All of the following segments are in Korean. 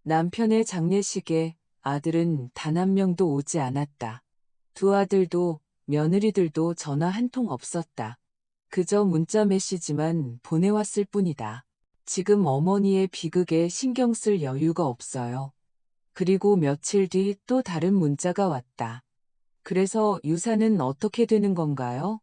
남편의 장례식에 아들은 단 한 명도 오지 않았다. 두 아들도 며느리들도 전화 한 통 없었다. 그저 문자 메시지만 보내왔을 뿐이다. 지금 어머니의 비극에 신경 쓸 여유가 없어요. 그리고 며칠 뒤 또 다른 문자가 왔다. 그래서 유산은 어떻게 되는 건가요?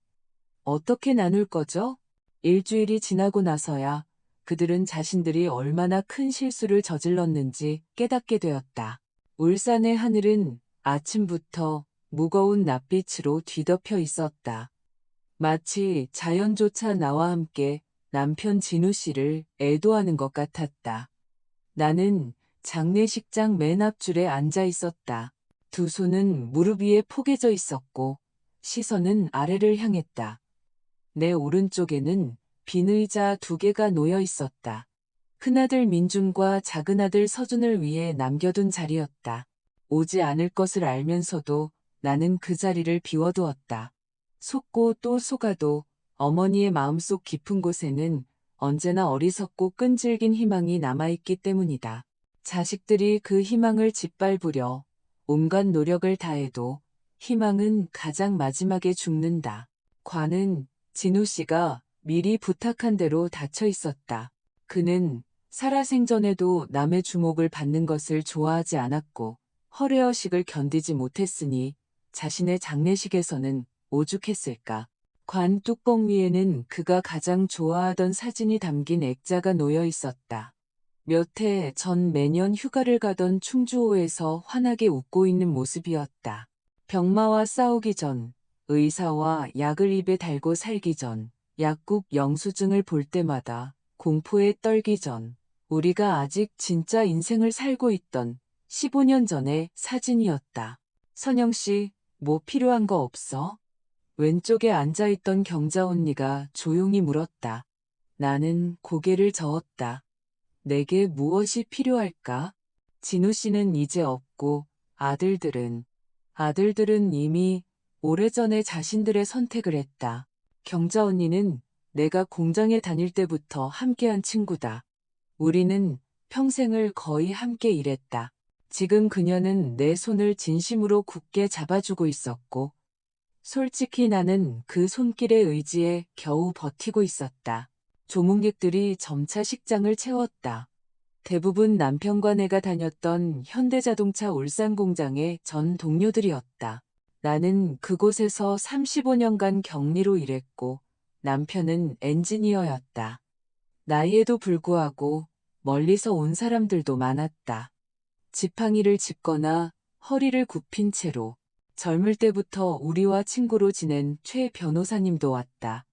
어떻게 나눌 거죠? 일주일이 지나고 나서야 그들은 자신들이 얼마나 큰 실수를 저질렀는지 깨닫게 되었다. 울산의 하늘은 아침부터 무거운 낯빛으로 뒤덮여 있었다. 마치 자연조차 나와 함께 남편 진우 씨를 애도하는 것 같았다. 나는 장례식장 맨 앞줄에 앉아 있었다. 두 손은 무릎 위에 포개져 있었고 시선은 아래를 향했다. 내 오른쪽에는 빈 의자 두 개가 놓여 있었다. 큰아들 민준과 작은아들 서준을 위해 남겨둔 자리였다. 오지 않을 것을 알면서도 나는 그 자리를 비워두었다. 속고 또 속아도 어머니의 마음속 깊은 곳에는 언제나 어리석고 끈질긴 희망이 남아있기 때문이다. 자식들이 그 희망을 짓밟으려 온갖 노력을 다해도 희망은 가장 마지막에 죽는다. 관은 진우 씨가 미리 부탁한 대로 닫혀 있었다. 그는 살아생전에도 남의 주목을 받는 것을 좋아하지 않았고 허례허식을 견디지 못했으니 자신의 장례식에서는 오죽했을까. 관 뚜껑 위에는 그가 가장 좋아하던 사진이 담긴 액자가 놓여 있었다. 몇 해 전 매년 휴가를 가던 충주호에서 환하게 웃고 있는 모습이었다. 병마와 싸우기 전, 의사와 약을 입에 달고 살기 전, 약국 영수증을 볼 때마다 공포에 떨기 전, 우리가 아직 진짜 인생을 살고 있던 15년 전의 사진이었다. 선영 씨, 뭐 필요한 거 없어? 왼쪽에 앉아있던 경자 언니가 조용히 물었다. 나는 고개를 저었다. 내게 무엇이 필요할까? 진우 씨는 이제 없고 아들들은 이미 오래전에 자신들의 선택을 했다. 경자 언니는 내가 공장에 다닐 때부터 함께한 친구다. 우리는 평생을 거의 함께 일했다. 지금 그녀는 내 손을 진심으로 굳게 잡아주고 있었고, 솔직히 나는 그 손길의 의지에 겨우 버티고 있었다. 조문객들이 점차 식장을 채웠다. 대부분 남편과 내가 다녔던 현대자동차 울산 공장의 전 동료들이었다. 나는 그곳에서 35년간 격리로 일했고 남편은 엔지니어였다. 나이에도 불구하고 멀리서 온 사람들도 많았다. 지팡이를 짚거나 허리를 굽힌 채로 젊을 때부터 우리와 친구로 지낸 최 변호사님도 왔다.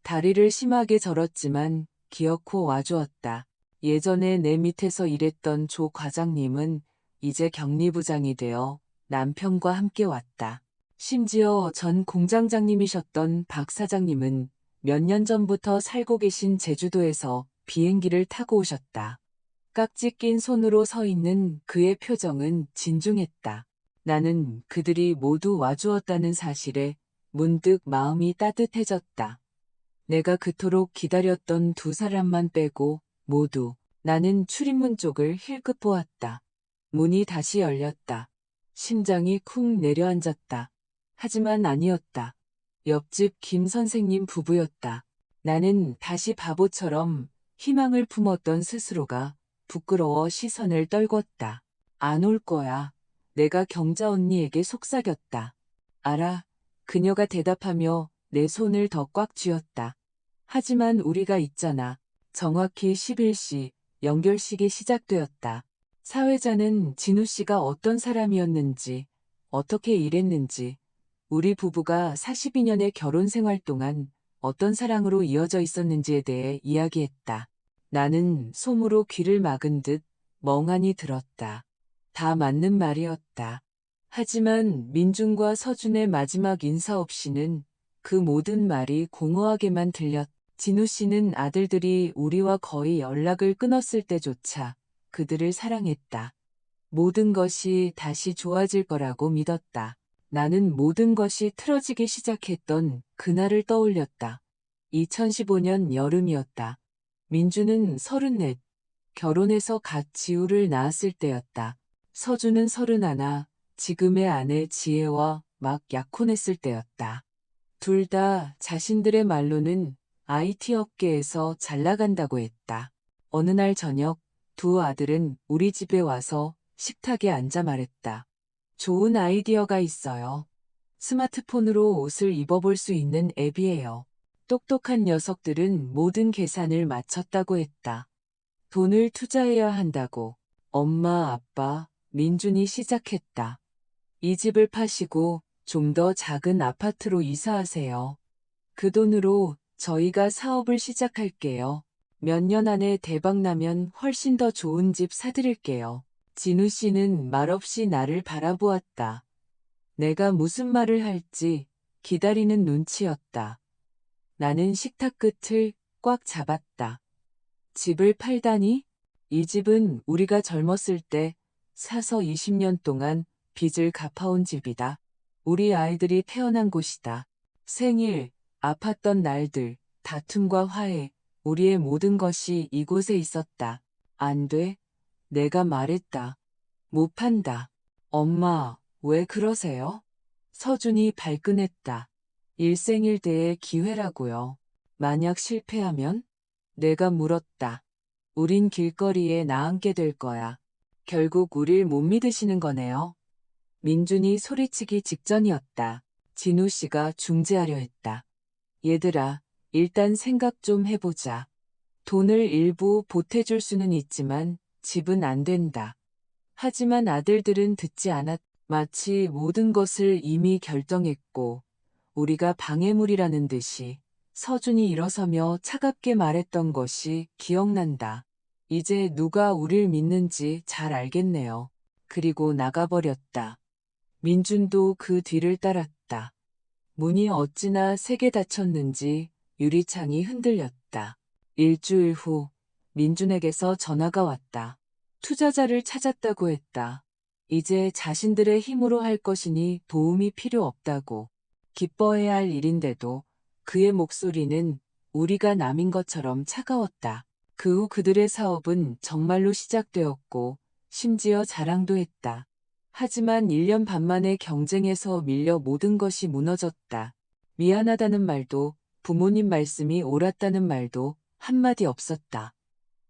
다리를 심하게 절었지만 기어코 와주었다. 예전에 내 밑에서 일했던 조 과장님은 이제 격리부장이 되어 남편과 함께 왔다. 심지어 전 공장장님이셨던 박 사장님은 몇 년 전부터 살고 계신 제주도에서 비행기를 타고 오셨다. 깍지 낀 손으로 서 있는 그의 표정은 진중했다. 나는 그들이 모두 와주었다는 사실에 문득 마음이 따뜻해졌다. 내가 그토록 기다렸던 두 사람만 빼고 모두 나는 출입문 쪽을 힐끗 보았다. 문이 다시 열렸다. 심장이 쿵 내려앉았다. 하지만 아니었다. 옆집 김 선생님 부부였다. 나는 다시 바보처럼 희망을 품었던 스스로가 부끄러워 시선을 떨궜다. 안 올 거야. 내가 경자 언니에게 속삭였다. 알아. 그녀가 대답하며 내 손을 더 꽉 쥐었다. 하지만 우리가 있잖아. 정확히 11시 연결식이 시작되었다. 사회자는 진우 씨가 어떤 사람이었는지, 어떻게 일했는지, 우리 부부가 42년의 결혼 생활 동안 어떤 사랑으로 이어져 있었는지에 대해 이야기했다. 나는 솜으로 귀를 막은 듯 멍하니 들었다. 다 맞는 말이었다. 하지만 민준과 서준의 마지막 인사 없이는 그 모든 말이 공허하게만 들렸다. 진우 씨는 아들들이 우리와 거의 연락을 끊었을 때조차 그들을 사랑했다. 모든 것이 다시 좋아질 거라고 믿었다. 나는 모든 것이 틀어지기 시작했던 그날을 떠올렸다. 2015년 여름이었다. 민주는 34, 결혼해서 갓 지우를 낳았을 때였다. 서준은 31, 지금의 아내 지혜와 막 약혼했을 때였다. 둘 다 자신들의 말로는 IT 업계에서 잘 나간다고 했다. 어느 날 저녁 두 아들은 우리 집에 와서 식탁에 앉아 말했다. 좋은 아이디어가 있어요. 스마트폰으로 옷을 입어볼 수 있는 앱이에요. 똑똑한 녀석들은 모든 계산을 마쳤다고 했다. 돈을 투자해야 한다고 엄마, 아빠, 민준이 시작했다. 이 집을 파시고 좀 더 작은 아파트로 이사하세요. 그 돈으로 저희가 사업을 시작할게요. 몇 년 안에 대박 나면 훨씬 더 좋은 집 사드릴게요. 진우 씨는 말없이 나를 바라보았다. 내가 무슨 말을 할지 기다리는 눈치였다. 나는 식탁 끝을 꽉 잡았다. 집을 팔다니? 이 집은 우리가 젊었을 때 사서 20년 동안 빚을 갚아온 집이다. 우리 아이들이 태어난 곳이다. 생일, 아팠던 날들, 다툼과 화해, 우리의 모든 것이 이곳에 있었다. 안 돼. 내가 말했다. 못 판다. 엄마, 왜 그러세요? 서준이 발끈했다. 일생일대의 기회라고요. 만약 실패하면? 내가 물었다. 우린 길거리에 나앉게 될 거야. 결국 우릴 못 믿으시는 거네요. 민준이 소리치기 직전이었다. 진우 씨가 중재하려 했다. 얘들아, 일단 생각 좀 해보자. 돈을 일부 보태줄 수는 있지만 집은 안 된다. 하지만 아들들은 듣지 않았. 마치 모든 것을 이미 결정했고 우리가 방해물이라는 듯이 서준이 일어서며 차갑게 말했던 것이 기억난다. 이제 누가 우릴 믿는지 잘 알겠네요. 그리고 나가버렸다. 민준도 그 뒤를 따랐다. 문이 어찌나 세게 닫혔는지 유리창이 흔들렸다. 일주일 후 민준에게서 전화가 왔다. 투자자를 찾았다고 했다. 이제 자신들의 힘으로 할 것이니 도움이 필요 없다고. 기뻐해야 할 일인데도 그의 목소리는 우리가 남인 것처럼 차가웠다. 그 후 그들의 사업은 정말로 시작되었고 심지어 자랑도 했다. 하지만 1년 반 만에 경쟁에서 밀려 모든 것이 무너졌다. 미안하다는 말도 부모님 말씀이 옳았다는 말도 한마디 없었다.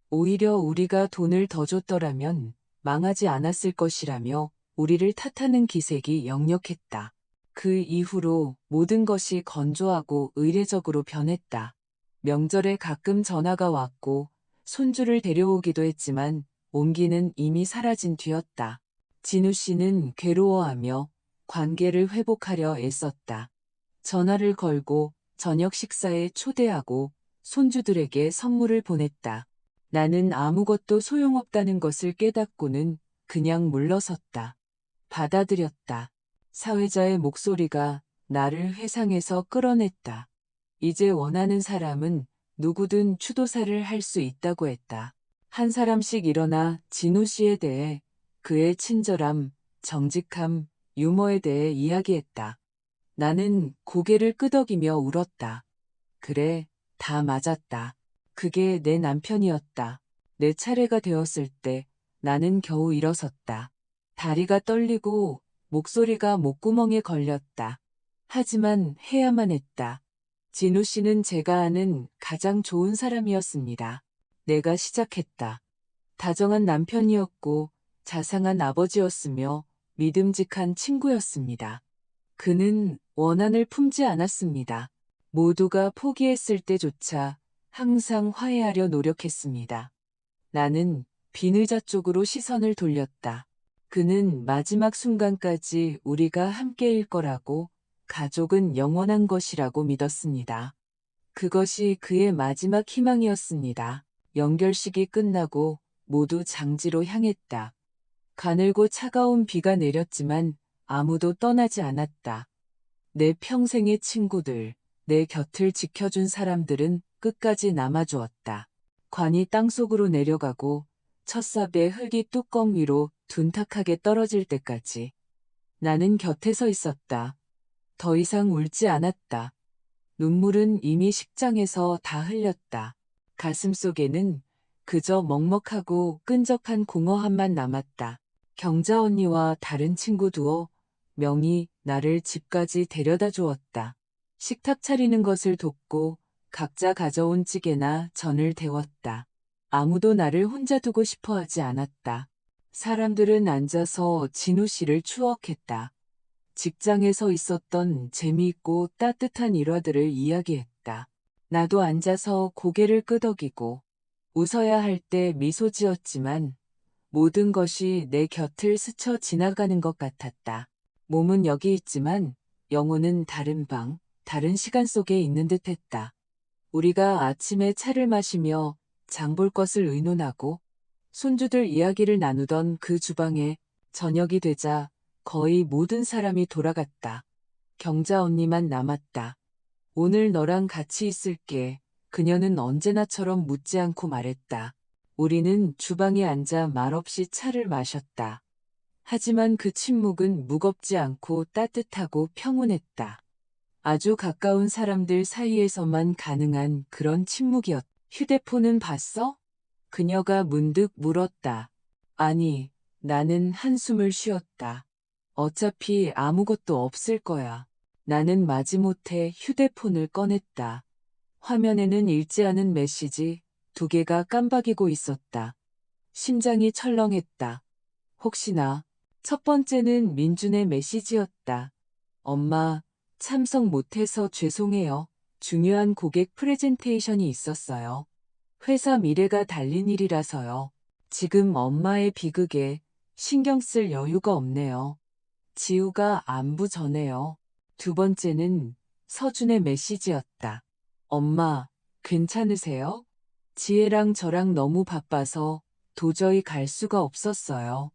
오히려 우리가 돈을 더 줬더라면 망하지 않았을 것이라며 우리를 탓하는 기색이 역력했다. 그 이후로 모든 것이 건조하고 의례적으로 변했다. 명절에 가끔 전화가 왔고 손주를 데려오기도 했지만 온기는 이미 사라진 뒤였다. 진우 씨는 괴로워하며 관계를 회복하려 애썼다. 전화를 걸고 저녁 식사에 초대하고 손주들에게 선물을 보냈다. 나는 아무것도 소용없다는 것을 깨닫고는 그냥 물러섰다. 받아들였다. 사회자의 목소리가 나를 회상에서 끌어냈다. 이제 원하는 사람은 누구든 추도사를 할 수 있다고 했다. 한 사람씩 일어나 진우 씨에 대해 그의 친절함, 정직함, 유머에 대해 이야기했다. 나는 고개를 끄덕이며 울었다. 그래, 다 맞았다. 그게 내 남편이었다. 내 차례가 되었을 때 나는 겨우 일어섰다. 다리가 떨리고 목소리가 목구멍에 걸렸다. 하지만 해야만 했다. 진우 씨는 제가 아는 가장 좋은 사람이었습니다. 내가 시작했다. 다정한 남편이었고 자상한 아버지였으며 믿음직한 친구였습니다. 그는 원한을 품지 않았습니다. 모두가 포기했을 때조차 항상 화해하려 노력했습니다. 나는 비늘자 쪽으로 시선을 돌렸다. 그는 마지막 순간까지 우리가 함께일 거라고, 가족은 영원한 것이라고 믿었습니다. 그것이 그의 마지막 희망이었습니다. 연결식이 끝나고 모두 장지로 향했다. 가늘고 차가운 비가 내렸지만 아무도 떠나지 않았다. 내 평생의 친구들, 내 곁을 지켜준 사람들은 끝까지 남아주었다. 관이 땅속으로 내려가고 첫삽의 흙이 뚜껑 위로 둔탁하게 떨어질 때까지 나는 곁에 서 있었다. 더 이상 울지 않았다. 눈물은 이미 식장에서 다 흘렸다. 가슴 속에는 그저 먹먹하고 끈적한 공허함만 남았다. 경자 언니와 다른 친구 두어 명이 나를 집까지 데려다 주었다. 식탁 차리는 것을 돕고 각자 가져온 찌개나 전을 데웠다. 아무도 나를 혼자 두고 싶어 하지 않았다. 사람들은 앉아서 진우 씨를 추억했다. 직장에서 있었던 재미있고 따뜻한 일화들을 이야기했다. 나도 앉아서 고개를 끄덕이고 웃어야 할 때 미소 지었지만 모든 것이 내 곁을 스쳐 지나가는 것 같았다. 몸은 여기 있지만 영혼은 다른 방, 다른 시간 속에 있는 듯 했다. 우리가 아침에 차를 마시며 장볼 것을 의논하고 손주들 이야기를 나누던 그 주방에 저녁이 되자 거의 모든 사람이 돌아갔다. 경자 언니만 남았다. 오늘 너랑 같이 있을게. 그녀는 언제나처럼 묻지 않고 말했다. 우리는 주방에 앉아 말없이 차를 마셨다. 하지만 그 침묵은 무겁지 않고 따뜻하고 평온했다. 아주 가까운 사람들 사이에서만 가능한 그런 침묵이었다. 휴대폰은 봤어? 그녀가 문득 물었다. 아니, 나는 한숨을 쉬었다. 어차피 아무것도 없을 거야. 나는 마지못해 휴대폰을 꺼냈다. 화면에는 읽지 않은 메시지 2개가 깜박이고 있었다. 심장이 철렁했다. 혹시나 첫 번째는 민준의 메시지였다. 엄마, 참석 못해서 죄송해요. 중요한 고객 프레젠테이션이 있었어요. 회사 미래가 달린 일이라서요. 지금 엄마의 비극에 신경 쓸 여유가 없네요. 지우가 안부 전해요. 2번째는 서준의 메시지였다. 엄마, 괜찮으세요? 지혜랑 저랑 너무 바빠서 도저히 갈 수가 없었어요.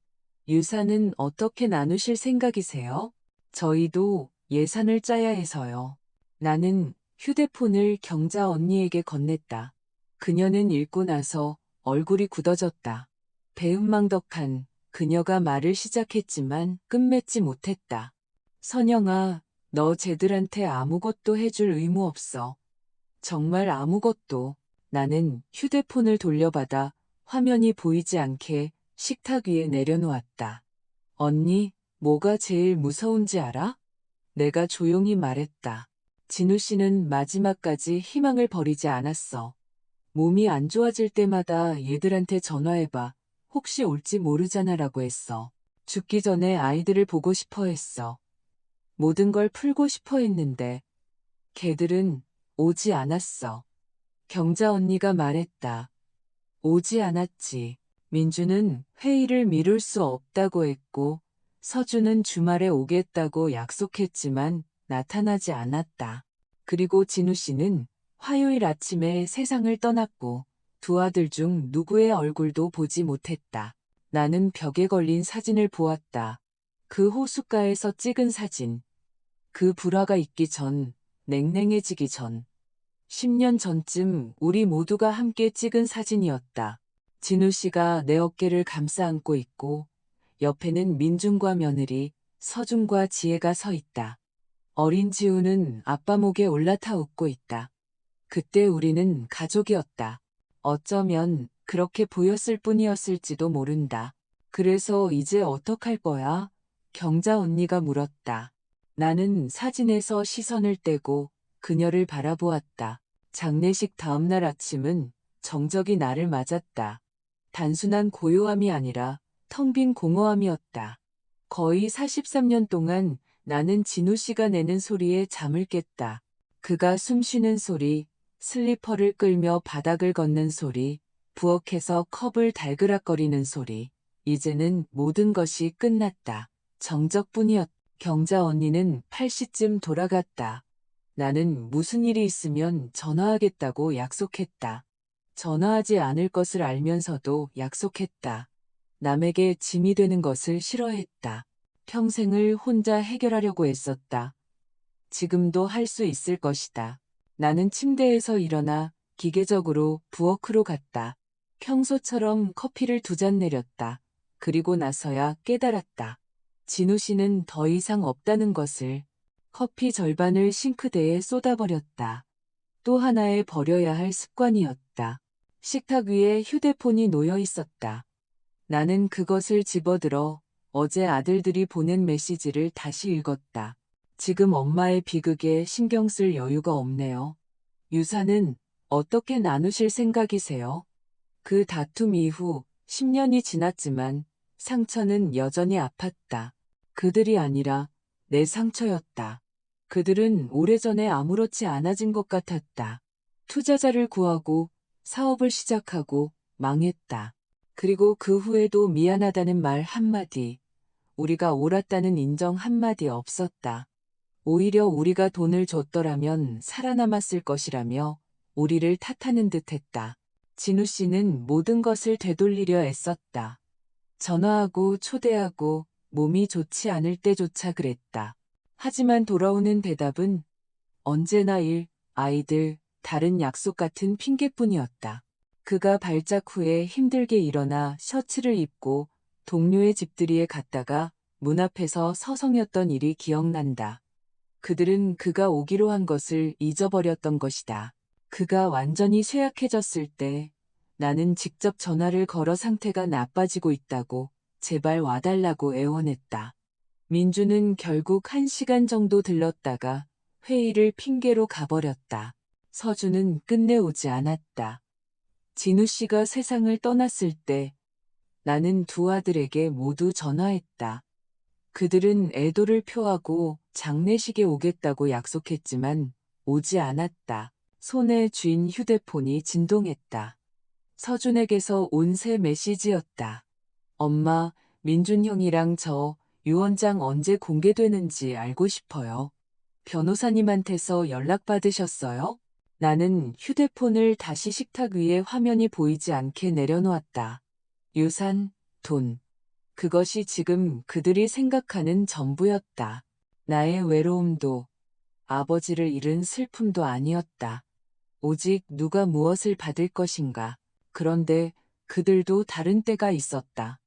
유산은 어떻게 나누실 생각이세요? 저희도 예산을 짜야 해서요. 나는 휴대폰을 경자 언니에게 건넸다. 그녀는 읽고 나서 얼굴이 굳어졌다. 배은망덕한 그녀가 말을 시작했지만 끝맺지 못했다. 선영아, 너 쟤들한테 아무것도 해줄 의무 없어. 정말 아무것도. 나는 휴대폰을 돌려받아 화면이 보이지 않게 식탁 위에 내려놓았다. 언니, 뭐가 제일 무서운지 알아? 내가 조용히 말했다. 진우 씨는 마지막까지 희망을 버리지 않았어. 몸이 안 좋아질 때마다 얘들한테 전화해봐. 혹시 올지 모르잖아라고 했어. 죽기 전에 아이들을 보고 싶어 했어. 모든 걸 풀고 싶어 했는데 걔들은 오지 않았어. 경자 언니가 말했다. 오지 않았지. 민주는 회의를 미룰 수 없다고 했고 서준은 주말에 오겠다고 약속했지만 나타나지 않았다. 그리고 진우 씨는 화요일 아침에 세상을 떠났고 2아들 중 누구의 얼굴도 보지 못했다. 나는 벽에 걸린 사진을 보았다. 그 호숫가에서 찍은 사진. 그 불화가 있기 전, 냉랭해지기 전. 10년 전쯤 우리 모두가 함께 찍은 사진이었다. 진우 씨가 내 어깨를 감싸 안고 있고 옆에는 민준과 며느리, 서준과 지혜가 서 있다. 어린 지우는 아빠 목에 올라타 웃고 있다. 그때 우리는 가족이었다. 어쩌면 그렇게 보였을 뿐이었을지도 모른다. 그래서 이제 어떡할 거야? 경자 언니가 물었다. 나는 사진에서 시선을 떼고 그녀를 바라보았다. 장례식 다음날 아침은 정적이 나를 맞았다. 단순한 고요함이 아니라 텅 빈 공허함이었다. 거의 43년 동안 나는 진우 씨가 내는 소리에 잠을 깼다. 그가 숨 쉬는 소리, 슬리퍼를 끌며 바닥을 걷는 소리, 부엌에서 컵을 달그락거리는 소리. 이제는 모든 것이 끝났다. 정적뿐이었다. 경자 언니는 8시쯤 돌아갔다. 나는 무슨 일이 있으면 전화하겠다고 약속했다. 전화하지 않을 것을 알면서도 약속했다. 남에게 짐이 되는 것을 싫어했다. 평생을 혼자 해결하려고 했었다. 지금도 할 수 있을 것이다. 나는 침대에서 일어나 기계적으로 부엌으로 갔다. 평소처럼 커피를 2잔 내렸다. 그리고 나서야 깨달았다. 진우 씨는 더 이상 없다는 것을. 커피 절반을 싱크대에 쏟아버렸다. 또 하나의 버려야 할 습관이었다. 식탁 위에 휴대폰이 놓여 있었다. 나는 그것을 집어들어 어제 아들들이 보낸 메시지를 다시 읽었다. 지금 엄마의 비극에 신경 쓸 여유가 없네요. 유산은 어떻게 나누실 생각이세요? 그 다툼 이후 10년이 지났지만 상처는 여전히 아팠다. 그들이 아니라 내 상처였다. 그들은 오래전에 아무렇지 않아진 것 같았다. 투자자를 구하고 사업을 시작하고 망했다. 그리고 그 후에도 미안하다는 말 한마디, 우리가 옳았다는 인정 한마디 없었다. 오히려 우리가 돈을 줬더라면 살아남았을 것이라며 우리를 탓하는 듯 했다. 진우 씨는 모든 것을 되돌리려 애썼다. 전화하고 초대하고 몸이 좋지 않을 때조차 그랬다. 하지만 돌아오는 대답은 언제나 일, 아이들, 다른 약속 같은 핑계뿐이었다. 그가 발작 후에 힘들게 일어나 셔츠를 입고 동료의 집들이에 갔다가 문 앞에서 서성였던 일이 기억난다. 그들은 그가 오기로 한 것을 잊어버렸던 것이다. 그가 완전히 쇠약해졌을 때 나는 직접 전화를 걸어 상태가 나빠지고 있다고 제발 와달라고 애원했다. 민주는 결국 1시간 정도 들렀다가 회의를 핑계로 가버렸다. 서준은 끝내 오지 않았다. 진우 씨가 세상을 떠났을 때 나는 두 아들에게 모두 전화했다. 그들은 애도를 표하고 장례식에 오겠다고 약속했지만 오지 않았다. 손에 쥔 휴대폰이 진동했다. 서준에게서 온 새 메시지였다. 엄마, 민준 형이랑 저 유언장 언제 공개되는지 알고 싶어요. 변호사님한테서 연락받으셨어요? 나는 휴대폰을 다시 식탁 위에 화면이 보이지 않게 내려놓았다. 유산, 돈. 그것이 지금 그들이 생각하는 전부였다. 나의 외로움도 아버지를 잃은 슬픔도 아니었다. 오직 누가 무엇을 받을 것인가. 그런데 그들도 다른 때가 있었다.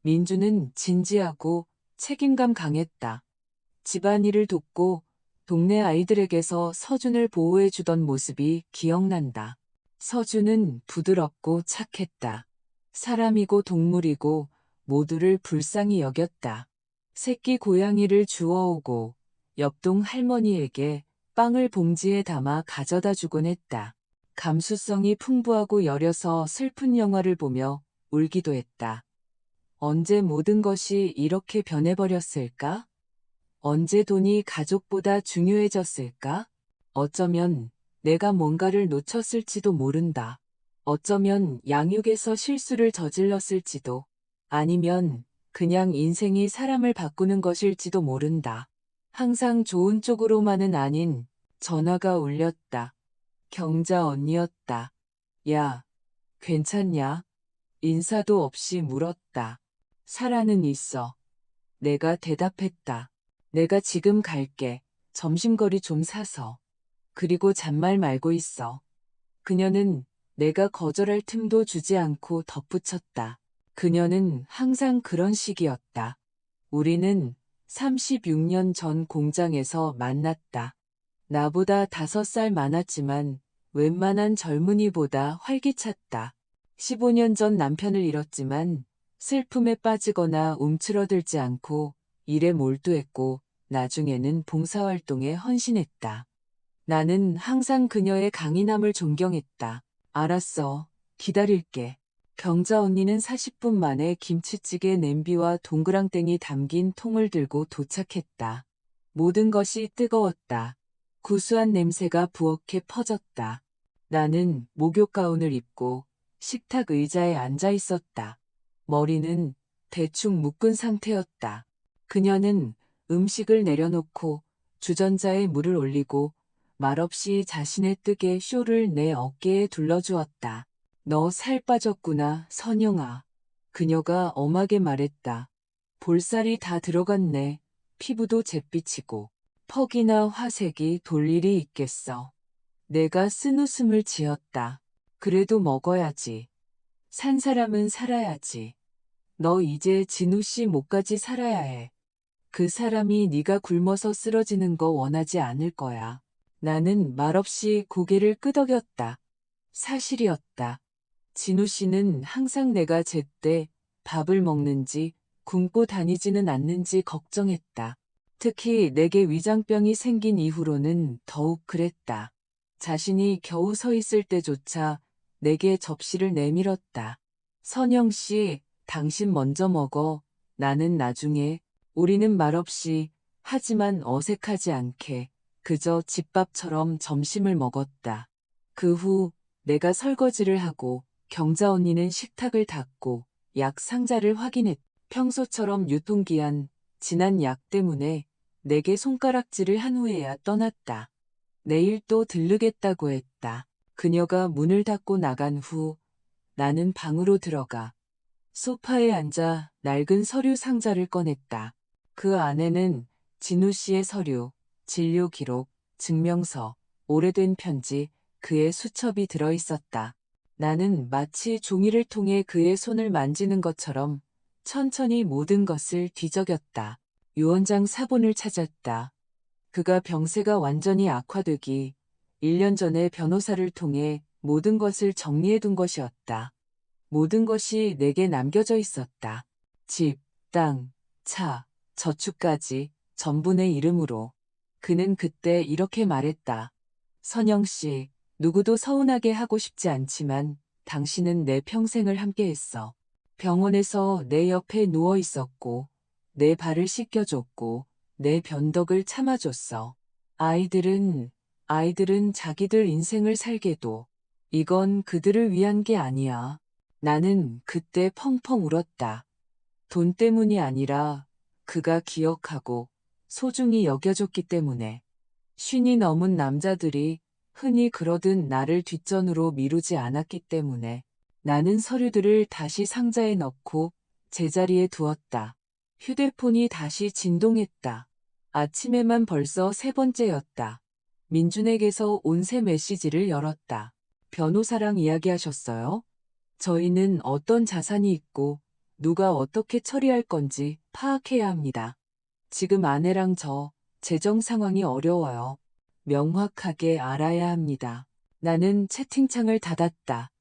민주는 진지하고 책임감 강했다. 집안일을 돕고 동네 아이들에게서 서준을 보호해주던 모습이 기억난다. 서준은 부드럽고 착했다. 사람이고 동물이고 모두를 불쌍히 여겼다. 새끼 고양이를 주워오고 옆동 할머니에게 빵을 봉지에 담아 가져다 주곤 했다. 감수성이 풍부하고 여려서 슬픈 영화를 보며 울기도 했다. 언제 모든 것이 이렇게 변해버렸을까? 언제 돈이 가족보다 중요해졌을까? 어쩌면 내가 뭔가를 놓쳤을지도 모른다. 어쩌면 양육에서 실수를 저질렀을지도, 아니면 그냥 인생이 사람을 바꾸는 것일지도 모른다. 항상 좋은 쪽으로만은 아닌 전화가 울렸다. 경자 언니였다. 야, 괜찮냐? 인사도 없이 물었다. 살아는 있어. 내가 대답했다. 내가 지금 갈게. 점심거리 좀 사서. 그리고 잔말 말고 있어. 그녀는 내가 거절할 틈도 주지 않고 덧붙였다. 그녀는 항상 그런 식이었다. 우리는 36년 전 공장에서 만났다. 나보다 5살 많았지만 웬만한 젊은이보다 활기찼다. 15년 전 남편을 잃었지만 슬픔에 빠지거나 움츠러들지 않고 일에 몰두했고 나중에는 봉사활동에 헌신했다. 나는 항상 그녀의 강인함을 존경했다. 알았어. 기다릴게. 경자 언니는 40분 만에 김치찌개 냄비와 동그랑땡이 담긴 통을 들고 도착했다. 모든 것이 뜨거웠다. 구수한 냄새가 부엌에 퍼졌다. 나는 목욕 가운을 입고 식탁 의자에 앉아 있었다. 머리는 대충 묶은 상태였다. 그녀는 음식을 내려놓고 주전자에 물을 올리고 말없이 자신의 뜨개 쇼를 내 어깨에 둘러주었다. 너 살 빠졌구나, 선영아. 그녀가 엄하게 말했다. 볼살이 다 들어갔네. 피부도 잿빛이고. 퍽이나 화색이 돌 일이 있겠어. 내가 쓴웃음을 지었다. 그래도 먹어야지. 산 사람은 살아야지. 너 이제 진우 씨 목까지 살아야 해. 그 사람이 네가 굶어서 쓰러지는 거 원하지 않을 거야. 나는 말없이 고개를 끄덕였다. 사실이었다. 진우 씨는 항상 내가 제때 밥을 먹는지 굶고 다니지는 않는지 걱정했다. 특히 내게 위장병이 생긴 이후로는 더욱 그랬다. 자신이 겨우 서 있을 때조차 내게 접시를 내밀었다. 선영 씨, 당신 먼저 먹어. 나는 나중에. 우리는 말없이 하지만 어색하지 않게 그저 집밥처럼 점심을 먹었다. 그 후 내가 설거지를 하고 경자 언니는 식탁을 닦고 약 상자를 확인했다. 평소처럼 유통기한 지난 약 때문에 내게 손가락질을 한 후에야 떠났다. 내일 또 들르겠다고 했다. 그녀가 문을 닫고 나간 후 나는 방으로 들어가 소파에 앉아 낡은 서류 상자를 꺼냈다. 그 안에는 진우 씨의 서류, 진료 기록, 증명서, 오래된 편지, 그의 수첩이 들어 있었다. 나는 마치 종이를 통해 그의 손을 만지는 것처럼 천천히 모든 것을 뒤적였다. 유원장 사본을 찾았다. 그가 병세가 완전히 악화되기 1년 전에 변호사를 통해 모든 것을 정리해둔 것이었다. 모든 것이 내게 남겨져 있었다. 집, 땅, 차, 저축까지 전부 내 이름으로. 그는 그때 이렇게 말했다. 선영 씨, 누구도 서운하게 하고 싶지 않지만 당신은 내 평생을 함께했어. 병원에서 내 옆에 누워 있었고, 내 발을 씻겨줬고, 내 변덕을 참아줬어. 아이들은 자기들 인생을 살게도 이건 그들을 위한 게 아니야. 나는 그때 펑펑 울었다. 돈 때문이 아니라 그가 기억하고 소중히 여겨줬기 때문에. 쉰이 넘은 남자들이 흔히 그러듯 나를 뒷전으로 미루지 않았기 때문에 나는 서류들을 다시 상자에 넣고 제자리에 두었다. 휴대폰이 다시 진동했다. 아침에만 벌써 세 번째였다. 민준에게서 온 새 메시지를 열었다. 변호사랑 이야기하셨어요? 저희는 어떤 자산이 있고 누가 어떻게 처리할 건지 파악해야 합니다. 지금 아내랑 저 재정 상황이 어려워요. 명확하게 알아야 합니다. 나는 채팅창을 닫았다.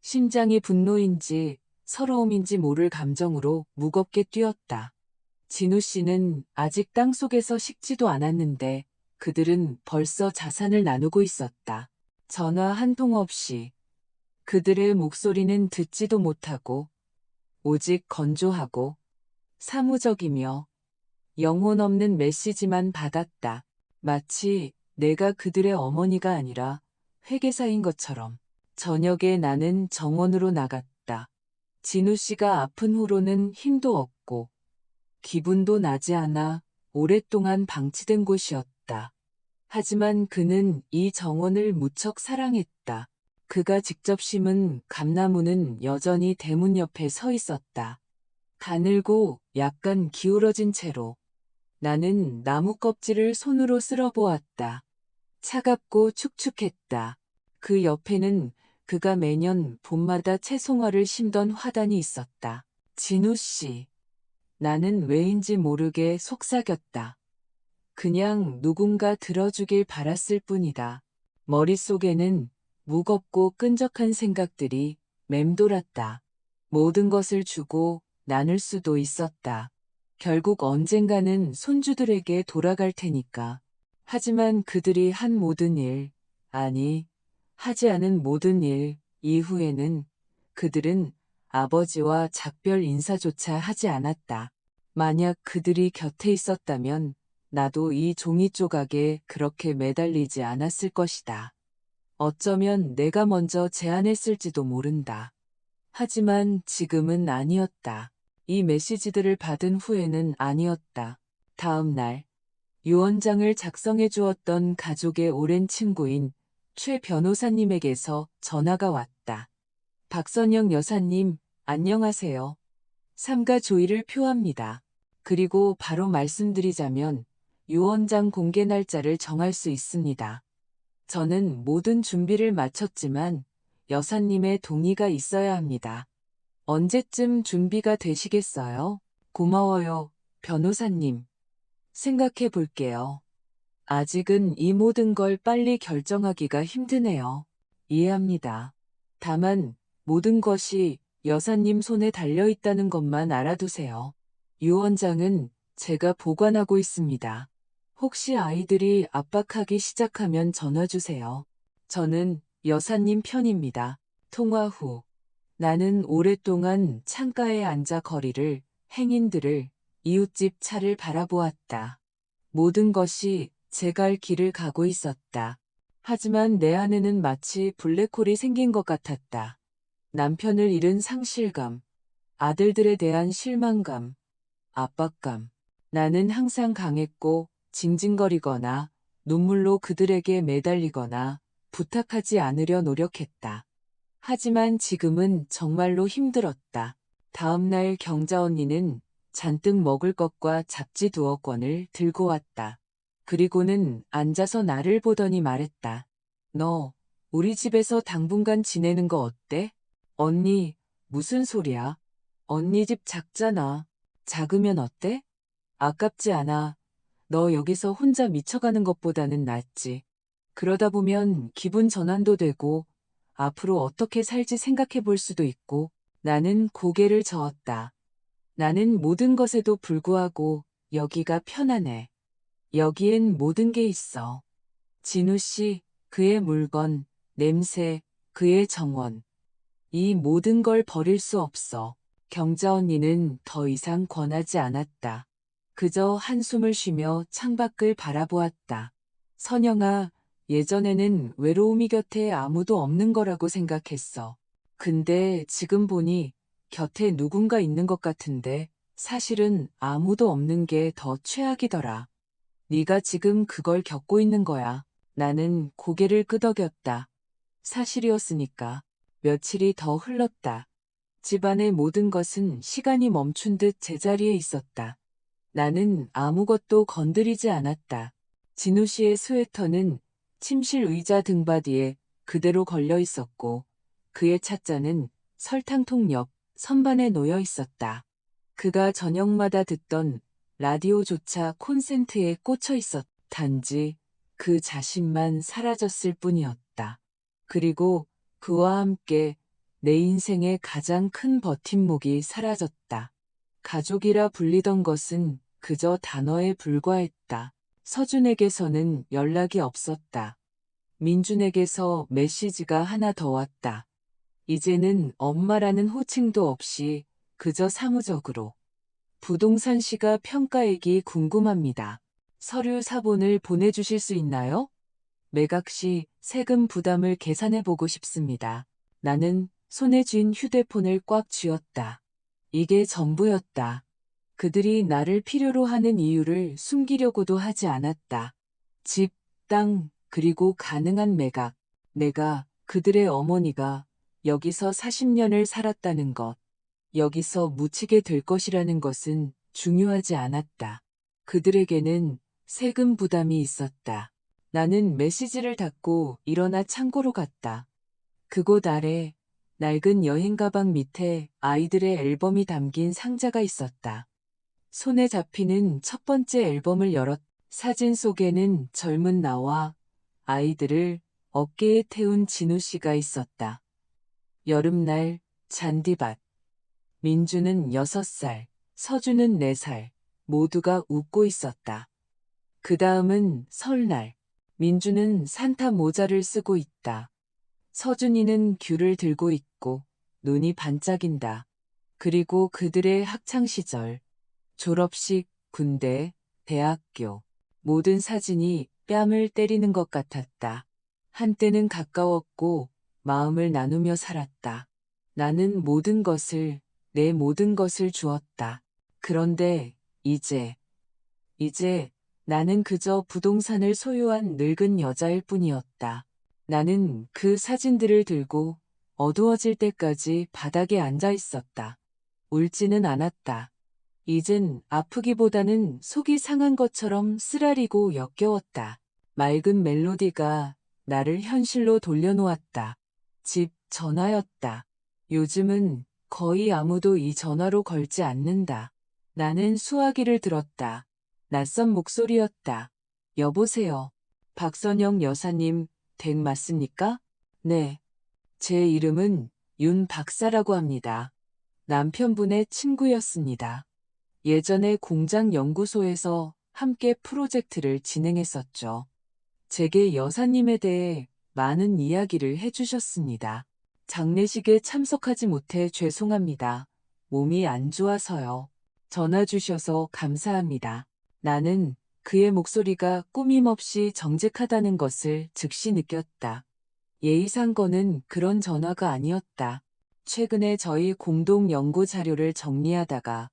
심장이 분노인지 서러움인지 모를 감정으로 무겁게 뛰었다. 진우 씨는 아직 땅속에서 식지도 않았는데 그들은 벌써 자산을 나누고 있었다. 전화 한 통 없이 그들의 목소리는 듣지도 못하고 오직 건조하고 사무적이며 영혼 없는 메시지만 받았다. 마치 내가 그들의 어머니가 아니라 회계사인 것처럼. 저녁에 나는 정원으로 나갔다. 진우 씨가 아픈 후로는 힘도 없고 기분도 나지 않아 오랫동안 방치된 곳이었다. 하지만 그는 이 정원을 무척 사랑했다. 그가 직접 심은 감나무는 여전히 대문 옆에 서 있었다. 가늘고 약간 기울어진 채로. 나는 나무 껍질을 손으로 쓸어보았다. 차갑고 축축했다. 그 옆에는 그가 매년 봄마다 채송화를 심던 화단이 있었다. 진우 씨. 나는 왜인지 모르게 속삭였다. 그냥 누군가 들어주길 바랐을 뿐이다. 머릿속에는 무겁고 끈적한 생각들이 맴돌았다. 모든 것을 주고 나눌 수도 있었다. 결국 언젠가는 손주들에게 돌아갈 테니까. 하지만 그들이 한 모든 일, 아니, 하지 않은 모든 일 이후에는 그들은 아버지와 작별 인사조차 하지 않았다. 만약 그들이 곁에 있었다면 나도 이 종이 조각에 그렇게 매달리지 않았을 것이다. 어쩌면 내가 먼저 제안했을지도 모른다. 하지만 지금은 아니었다. 이 메시지들을 받은 후에는 아니었다. 다음 날, 유언장을 작성해 주었던 가족의 오랜 친구인 최 변호사님에게서 전화가 왔다. 박선영 여사님, 안녕하세요. 삼가 조의를 표합니다. 그리고 바로 말씀드리자면 유언장 공개 날짜를 정할 수 있습니다. 저는 모든 준비를 마쳤지만 여사님의 동의가 있어야 합니다. 언제쯤 준비가 되시겠어요? 고마워요, 변호사님. 생각해 볼게요. 아직은 이 모든 걸 빨리 결정하기가 힘드네요. 이해합니다. 다만 모든 것이 여사님 손에 달려 있다는 것만 알아두세요. 유 원장은 제가 보관하고 있습니다. 혹시 아이들이 압박하기 시작하면 전화 주세요. 저는 여사님 편입니다. 통화 후 나는 오랫동안 창가에 앉아 거리를, 행인들을, 이웃집 차를 바라보았다. 모든 것이 제 갈 길을 가고 있었다. 하지만 내 안에는 마치 블랙홀이 생긴 것 같았다. 남편을 잃은 상실감, 아들들에 대한 실망감, 압박감. 나는 항상 강했고 징징거리거나 눈물로 그들에게 매달리거나 부탁하지 않으려 노력했다. 하지만 지금은 정말로 힘들었다. 다음 날 경자 언니는 잔뜩 먹을 것과 잡지 두어 권을 들고 왔다. 그리고는 앉아서 나를 보더니 말했다. 너, 우리 집에서 당분간 지내는 거 어때? 언니, 무슨 소리야? 언니 집 작잖아. 작으면 어때? 아깝지 않아. 너 여기서 혼자 미쳐가는 것보다는 낫지. 그러다 보면 기분 전환도 되고 앞으로 어떻게 살지 생각해 볼 수도 있고. 나는 고개를 저었다. 나는 모든 것에도 불구하고 여기가 편안해. 여기엔 모든 게 있어. 진우 씨, 그의 물건, 냄새, 그의 정원. 이 모든 걸 버릴 수 없어. 경자 언니는 더 이상 권하지 않았다. 그저 한숨을 쉬며 창밖을 바라보았다. 선영아, 예전에는 외로움이 곁에 아무도 없는 거라고 생각했어. 근데 지금 보니 곁에 누군가 있는 것 같은데 사실은 아무도 없는 게 더 최악이더라. 네가 지금 그걸 겪고 있는 거야. 나는 고개를 끄덕였다. 사실이었으니까. 며칠이 더 흘렀다. 집안의 모든 것은 시간이 멈춘 듯 제자리에 있었다. 나는 아무것도 건드리지 않았다. 진우 씨의 스웨터는 침실 의자 등받이에 그대로 걸려 있었고, 그의 찻잔은 설탕통 옆 선반에 놓여 있었다. 그가 저녁마다 듣던 라디오조차 콘센트에 꽂혀 있었. 단지 그 자신만 사라졌을 뿐이었다. 그리고 그와 함께 내 인생의 가장 큰 버팀목이 사라졌다. 가족이라 불리던 것은 그저 단어에 불과했다. 서준에게서는 연락이 없었다. 민준에게서 메시지가 하나 더 왔다. 이제는 엄마라는 호칭도 없이 그저 사무적으로. 부동산 시가 평가액이 궁금합니다. 서류 사본을 보내주실 수 있나요? 매각 시 세금 부담을 계산해 보고 싶습니다. 나는 손에 쥔 휴대폰을 꽉 쥐었다. 이게 전부였다. 그들이 나를 필요로 하는 이유를 숨기려고도 하지 않았다. 집, 땅, 그리고 가능한 매각. 내가, 그들의 어머니가 여기서 40년을 살았다는 것, 여기서 묻히게 될 것이라는 것은 중요하지 않았다. 그들에게는 세금 부담이 있었다. 나는 메시지를 닫고 일어나 창고로 갔다. 그곳 아래 낡은 여행 가방 밑에 아이들의 앨범이 담긴 상자가 있었다. 손에 잡히는 첫 번째 앨범을 열었. 사진 속에는 젊은 나와 아이들을 어깨에 태운 진우 씨가 있었다. 여름날 잔디밭. 민주는 6살, 서주는 4살, 모두가 웃고 있었다. 그 다음은 설날. 민주는 산타 모자를 쓰고 있다. 서준이는 귤을 들고 있고 눈이 반짝인다. 그리고 그들의 학창시절, 졸업식, 군대, 대학교, 모든 사진이 뺨을 때리는 것 같았다. 한때는 가까웠고 마음을 나누며 살았다. 나는 내 모든 것을 주었다. 그런데 이제 나는 그저 부동산을 소유한 늙은 여자일 뿐이었다. 나는 그 사진들을 들고 어두워질 때까지 바닥에 앉아 있었다. 울지는 않았다. 이젠 아프기보다는 속이 상한 것처럼 쓰라리고 역겨웠다. 맑은 멜로디가 나를 현실로 돌려놓았다. 집 전화였다. 요즘은 거의 아무도 이 전화로 걸지 않는다. 나는 수화기를 들었다. 낯선 목소리였다. 여보세요. 박선영 여사님, 댁 맞습니까? 네. 제 이름은 윤 박사라고 합니다. 남편분의 친구였습니다. 예전에 공장 연구소에서 함께 프로젝트를 진행했었죠. 제게 여사님에 대해 많은 이야기를 해주셨습니다. 장례식에 참석하지 못해 죄송합니다. 몸이 안 좋아서요. 전화 주셔서 감사합니다. 나는 그의 목소리가 꾸밈없이 정직하다는 것을 즉시 느꼈다. 예의상 거는 그런 전화가 아니었다. 최근에 저희 공동 연구 자료를 정리하다가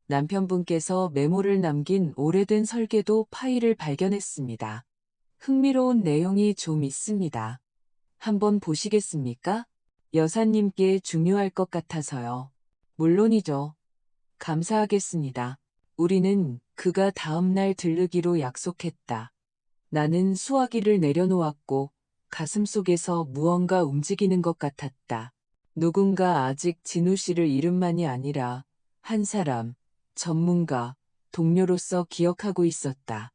남편분께서 메모를 남긴 오래된 설계도 파일을 발견했습니다. 흥미로운 내용이 좀 있습니다. 한번 보시겠습니까? 여사님께 중요할 것 같아서요. 물론이죠. 감사하겠습니다. 우리는 그가 다음날 들르기로 약속했다. 나는 수화기를 내려놓았고 가슴속에서 무언가 움직이는 것 같았다. 누군가 아직 진우 씨를 이름만이 아니라 한 사람, 전문가, 동료로서 기억하고 있었다.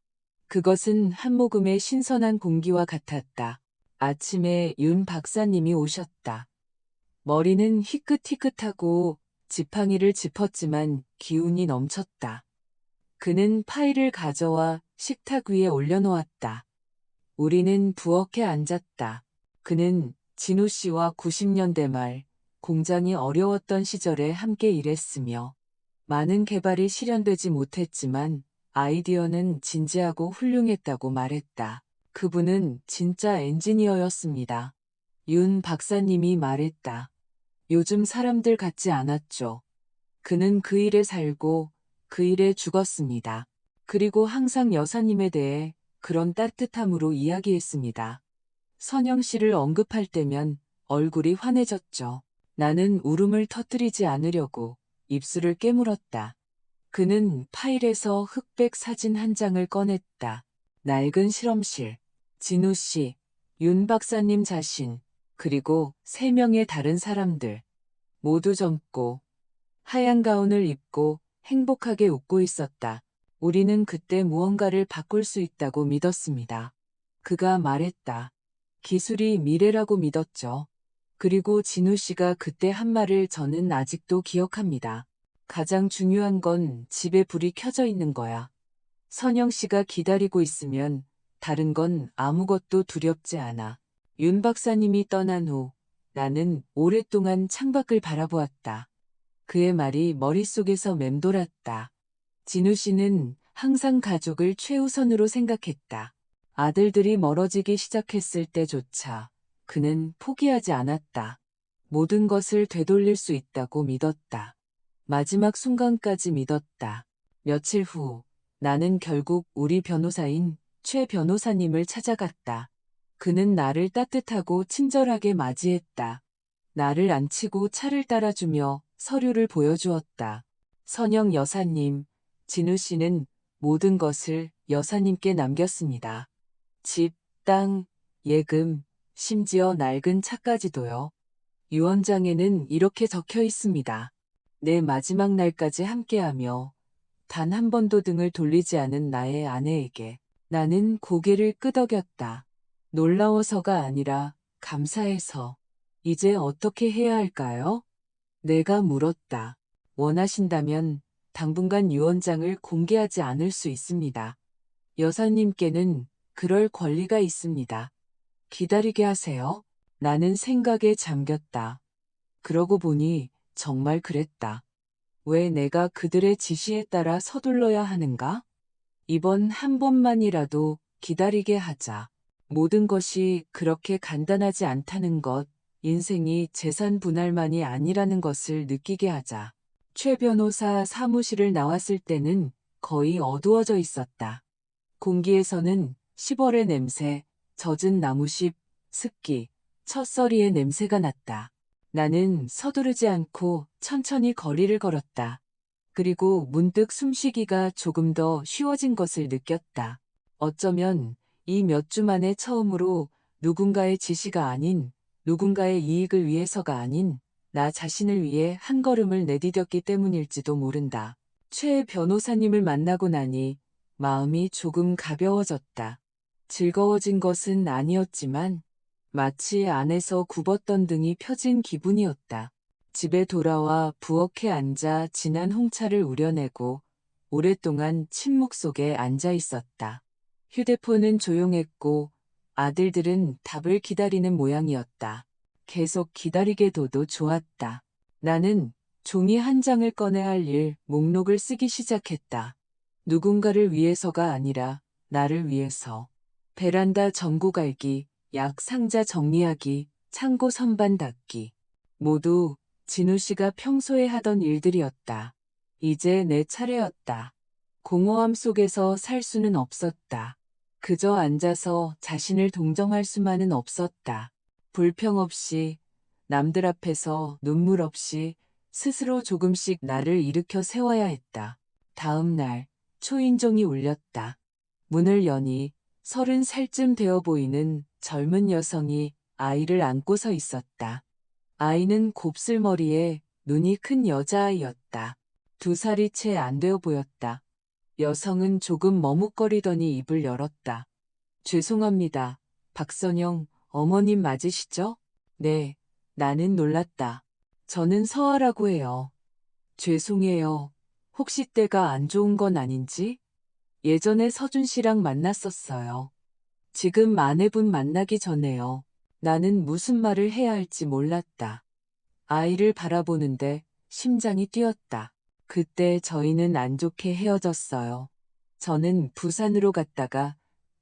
그것은 한 모금의 신선한 공기와 같았다. 아침에 윤 박사님이 오셨다. 머리는 희끗희끗하고 지팡이를 짚었지만 기운이 넘쳤다. 그는 파일을 가져와 식탁 위에 올려놓았다. 우리는 부엌에 앉았다. 그는 진우 씨와 90년대 말 공장이 어려웠던 시절에 함께 일했으며 많은 개발이 실현되지 못했지만 아이디어는 진지하고 훌륭했다고 말했다. 그분은 진짜 엔지니어였습니다. 윤 박사님이 말했다. 요즘 사람들 같지 않았죠. 그는 그 일에 살고 그 일에 죽었습니다. 그리고 항상 여사님에 대해 그런 따뜻함으로 이야기했습니다. 선영 씨를 언급할 때면 얼굴이 환해졌죠. 나는 울음을 터뜨리지 않으려고 입술을 깨물었다. 그는 파일에서 흑백 사진 한 장을 꺼냈다. 낡은 실험실, 진우 씨, 윤 박사님 자신, 그리고 3명의 다른 사람들. 모두 젊고 하얀 가운을 입고 행복하게 웃고 있었다. 우리는 그때 무언가를 바꿀 수 있다고 믿었습니다. 그가 말했다. 기술이 미래라고 믿었죠. 그리고 진우 씨가 그때 한 말을 저는 아직도 기억합니다. 가장 중요한 건 집에 불이 켜져 있는 거야. 선영 씨가 기다리고 있으면 다른 건 아무것도 두렵지 않아. 윤 박사님이 떠난 후 나는 오랫동안 창밖을 바라보았다. 그의 말이 머릿속에서 맴돌았다. 진우 씨는 항상 가족을 최우선으로 생각했다. 아들들이 멀어지기 시작했을 때조차 그는 포기하지 않았다. 모든 것을 되돌릴 수 있다고 믿었다. 마지막 순간까지 믿었다. 며칠 후 나는 결국 우리 변호사인 최 변호사님을 찾아갔다. 그는 나를 따뜻하고 친절하게 맞이했다. 나를 안치고 차를 따라주며 서류를 보여주었다. 선영 여사님, 진우 씨는 모든 것을 여사님께 남겼습니다. 집, 땅, 예금, 심지어 낡은 차까지도요. 유언장에는 이렇게 적혀 있습니다. 내 마지막 날까지 함께하며 단 한 번도 등을 돌리지 않은 나의 아내에게. 나는 고개를 끄덕였다. 놀라워서가 아니라 감사해서. 이제 어떻게 해야 할까요? 내가 물었다. 원하신다면 당분간 유언장을 공개하지 않을 수 있습니다. 여사님께는 그럴 권리가 있습니다. 기다리게 하세요. 나는 생각에 잠겼다. 그러고 보니 정말 그랬다. 왜 내가 그들의 지시에 따라 서둘러야 하는가? 이번 한 번만이라도 기다리게 하자. 모든 것이 그렇게 간단하지 않다는 것, 인생이 재산 분할만이 아니라는 것을 느끼게 하자. 최 변호사 사무실을 나왔을 때는 거의 어두워져 있었다. 공기에서는 10월의 냄새, 젖은 나무잎, 습기, 첫서리의 냄새가 났다. 나는 서두르지 않고 천천히 거리를 걸었다. 그리고 문득 숨쉬기가 조금 더 쉬워진 것을 느꼈다. 어쩌면 이 몇 주 만에 처음으로 누군가의 지시가 아닌, 누군가의 이익을 위해서가 아닌 나 자신을 위해 한 걸음을 내디뎠기 때문일지도 모른다. 최 변호사님을 만나고 나니 마음이 조금 가벼워졌다. 즐거워진 것은 아니었지만 마치 안에서 굽었던 등이 펴진 기분이었다. 집에 돌아와 부엌에 앉아 진한 홍차를 우려내고 오랫동안 침묵 속에 앉아 있었다. 휴대폰은 조용했고 아들들은 답을 기다리는 모양이었다. 계속 기다리게 둬도 좋았다. 나는 종이 한 장을 꺼내야 할 일 목록을 쓰기 시작했다. 누군가를 위해서가 아니라 나를 위해서. 베란다 전구 갈기, 약 상자 정리하기, 창고 선반 닦기. 모두 진우 씨가 평소에 하던 일들이었다. 이제 내 차례였다. 공허함 속에서 살 수는 없었다. 그저 앉아서 자신을 동정할 수만은 없었다. 불평 없이, 남들 앞에서 눈물 없이 스스로 조금씩 나를 일으켜 세워야 했다. 다음 날, 초인종이 울렸다. 문을 여니 30살쯤 되어 보이는 젊은 여성이 아이를 안고 서 있었다. 아이는 곱슬머리에 눈이 큰 여자아이였다. 2살이 채 안 되어 보였다. 여성은 조금 머뭇거리더니 입을 열었다. 죄송합니다. 박선영, 어머님 맞으시죠? 네, 나는 놀랐다. 저는 서아라고 해요. 죄송해요. 혹시 때가 안 좋은 건 아닌지? 예전에 서준 씨랑 만났었어요. 지금 아내분 만나기 전에요. 나는 무슨 말을 해야 할지 몰랐다. 아이를 바라보는데 심장이 뛰었다. 그때 저희는 안 좋게 헤어졌어요. 저는 부산으로 갔다가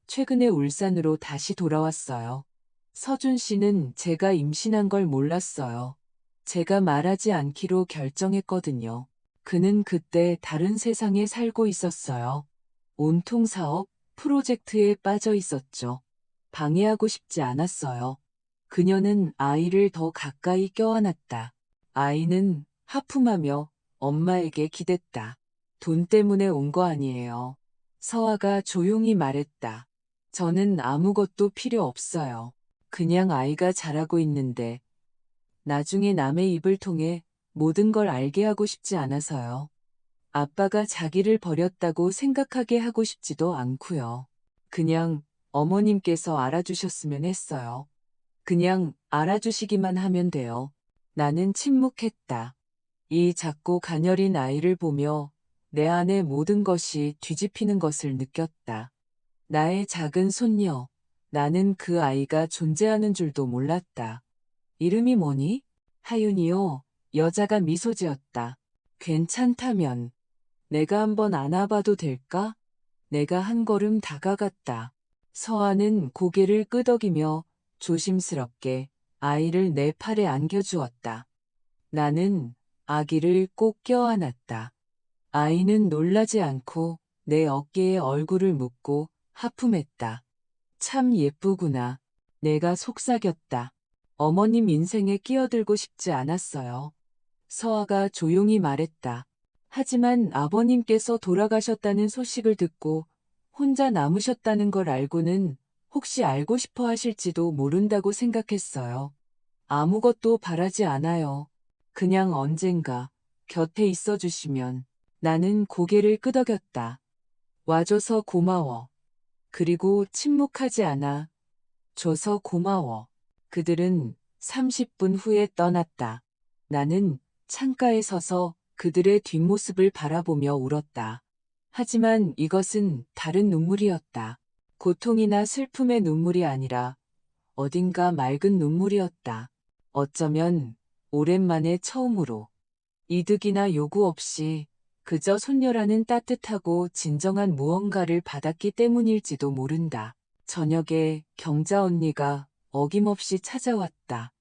최근에 울산으로 다시 돌아왔어요. 서준 씨는 제가 임신한 걸 몰랐어요. 제가 말하지 않기로 결정했거든요. 그는 그때 다른 세상에 살고 있었어요. 온통 사업, 프로젝트에 빠져 있었죠. 방해하고 싶지 않았어요. 그녀는 아이를 더 가까이 껴안았다. 아이는 하품하며 엄마에게 기댔다. 돈 때문에 온 거 아니에요. 서아가 조용히 말했다. 저는 아무것도 필요 없어요. 그냥 아이가 자라고 있는데 나중에 남의 입을 통해 모든 걸 알게 하고 싶지 않아서요. 아빠가 자기를 버렸다고 생각하게 하고 싶지도 않고요. 그냥 어머님께서 알아주셨으면 했어요. 그냥 알아주시기만 하면 돼요. 나는 침묵했다. 이 작고 가녀린 아이를 보며 내 안의 모든 것이 뒤집히는 것을 느꼈다. 나의 작은 손녀. 나는 그 아이가 존재하는 줄도 몰랐다. 이름이 뭐니? 하윤이요. 여자가 미소 지었다. 괜찮다면 내가 한번 안아봐도 될까? 내가 한 걸음 다가갔다. 서아는 고개를 끄덕이며 조심스럽게 아이를 내 팔에 안겨주었다. 나는 아기를 꼭 껴안았다. 아이는 놀라지 않고 내 어깨에 얼굴을 묻고 하품했다. 참 예쁘구나. 내가 속삭였다. 어머님 인생에 끼어들고 싶지 않았어요. 서아가 조용히 말했다. 하지만 아버님께서 돌아가셨다는 소식을 듣고 혼자 남으셨다는 걸 알고는 혹시 알고 싶어 하실지도 모른다고 생각했어요. 아무것도 바라지 않아요. 그냥 언젠가 곁에 있어 주시면. 나는 고개를 끄덕였다. 와줘서 고마워. 그리고 침묵하지 않아 줘서 고마워. 그들은 30분 후에 떠났다. 나는 창가에 서서 그들의 뒷모습을 바라보며 울었다. 하지만 이것은 다른 눈물이었다. 고통이나 슬픔의 눈물이 아니라 어딘가 맑은 눈물이었다. 어쩌면 오랜만에 처음으로 이득이나 요구 없이 그저 손녀라는 따뜻하고 진정한 무언가를 받았기 때문일지도 모른다. 저녁에 경자 언니가 어김없이 찾아왔다.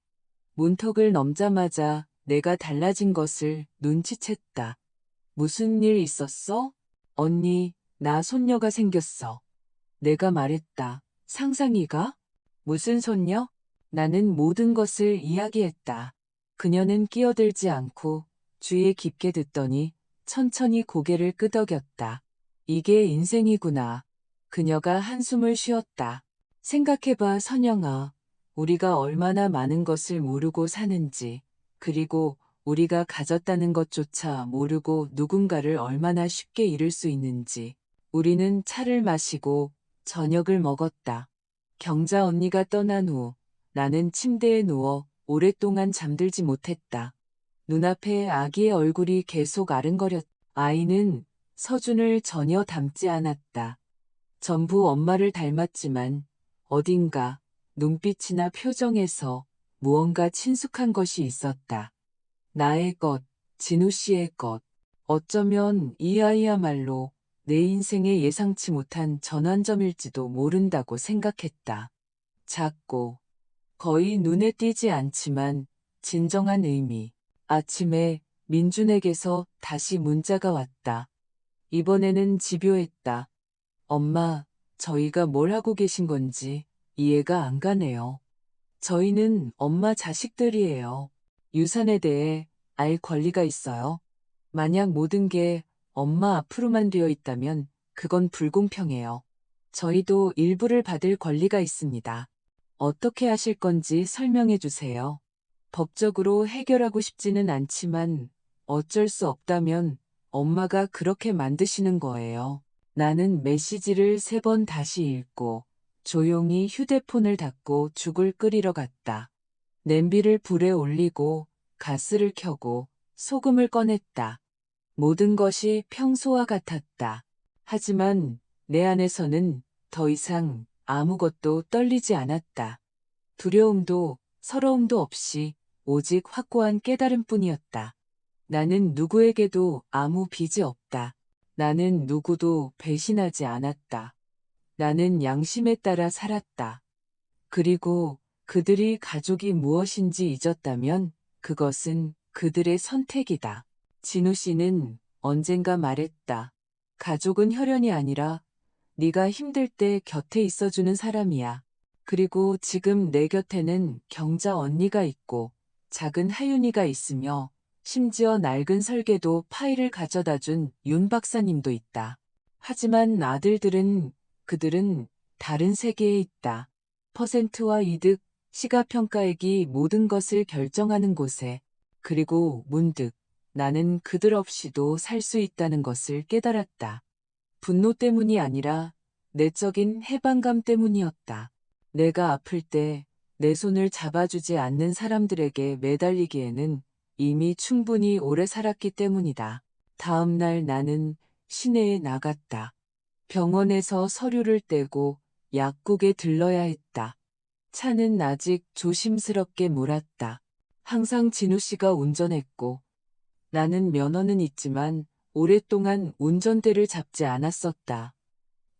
문턱을 넘자마자 내가 달라진 것을 눈치챘다. 무슨 일 있었어? 언니, 나 손녀가 생겼어. 내가 말했다. 상상이가? 무슨 손녀? 나는 모든 것을 이야기했다. 그녀는 끼어들지 않고 주위에 깊게 듣더니 천천히 고개를 끄덕였다. 이게 인생이구나. 그녀가 한숨을 쉬었다. 생각해봐, 선영아. 우리가 얼마나 많은 것을 모르고 사는지, 그리고 우리가 가졌다는 것조차 모르고 누군가를 얼마나 쉽게 잃을 수 있는지. 우리는 차를 마시고 저녁을 먹었다. 경자 언니가 떠난 후 나는 침대에 누워 오랫동안 잠들지 못했다. 눈앞에 아기의 얼굴이 계속 아른거렸다. 아이는 서준을 전혀 닮지 않았다. 전부 엄마를 닮았지만 어딘가 눈빛이나 표정에서 무언가 친숙한 것이 있었다. 나의 것, 진우 씨의 것. 어쩌면 이 아이야말로 내 인생의 예상치 못한 전환점일지도 모른다고 생각했다. 작고 거의 눈에 띄지 않지만 진정한 의미. 아침에 민준에게서 다시 문자가 왔다. 이번에는 집요했다. 엄마, 저희가 뭘 하고 계신 건지 이해가 안 가네요. 저희는 엄마 자식들이에요. 유산에 대해 알 권리가 있어요. 만약 모든 게 엄마 앞으로만 되어 있다면 그건 불공평해요. 저희도 일부를 받을 권리가 있습니다. 어떻게 하실 건지 설명해 주세요. 법적으로 해결하고 싶지는 않지만 어쩔 수 없다면 엄마가 그렇게 만드시는 거예요. 나는 메시지를 3번 다시 읽고 조용히 휴대폰을 닫고 죽을 끓이러 갔다. 냄비를 불에 올리고 가스를 켜고 소금을 꺼냈다. 모든 것이 평소와 같았다. 하지만 내 안에서는 더 이상 아무것도 떨리지 않았다. 두려움도 서러움도 없이 오직 확고한 깨달음뿐이었다. 나는 누구에게도 아무 빚이 없다. 나는 누구도 배신하지 않았다. 나는 양심에 따라 살았다. 그리고 그들이 가족이 무엇인지 잊었다면 그것은 그들의 선택이다. 진우 씨는 언젠가 말했다. 가족은 혈연이 아니라 네가 힘들 때 곁에 있어주는 사람이야. 그리고 지금 내 곁에는 경자 언니가 있고 작은 하윤이가 있으며 심지어 낡은 설계도 파일을 가져다 준 윤 박사님도 있다. 하지만 그들은 다른 세계에 있다. 퍼센트와 이득, 시가평가액이 모든 것을 결정하는 곳에. 그리고 문득 나는 그들 없이도 살 수 있다는 것을 깨달았다. 분노 때문이 아니라 내적인 해방감 때문이었다. 내가 아플 때 내 손을 잡아주지 않는 사람들에게 매달리기에는 이미 충분히 오래 살았기 때문이다. 다음 날 나는 시내에 나갔다. 병원에서 서류를 떼고 약국에 들러야 했다. 차는 아직 조심스럽게 몰았다. 항상 진우 씨가 운전했고 나는 면허는 있지만 오랫동안 운전대를 잡지 않았었다.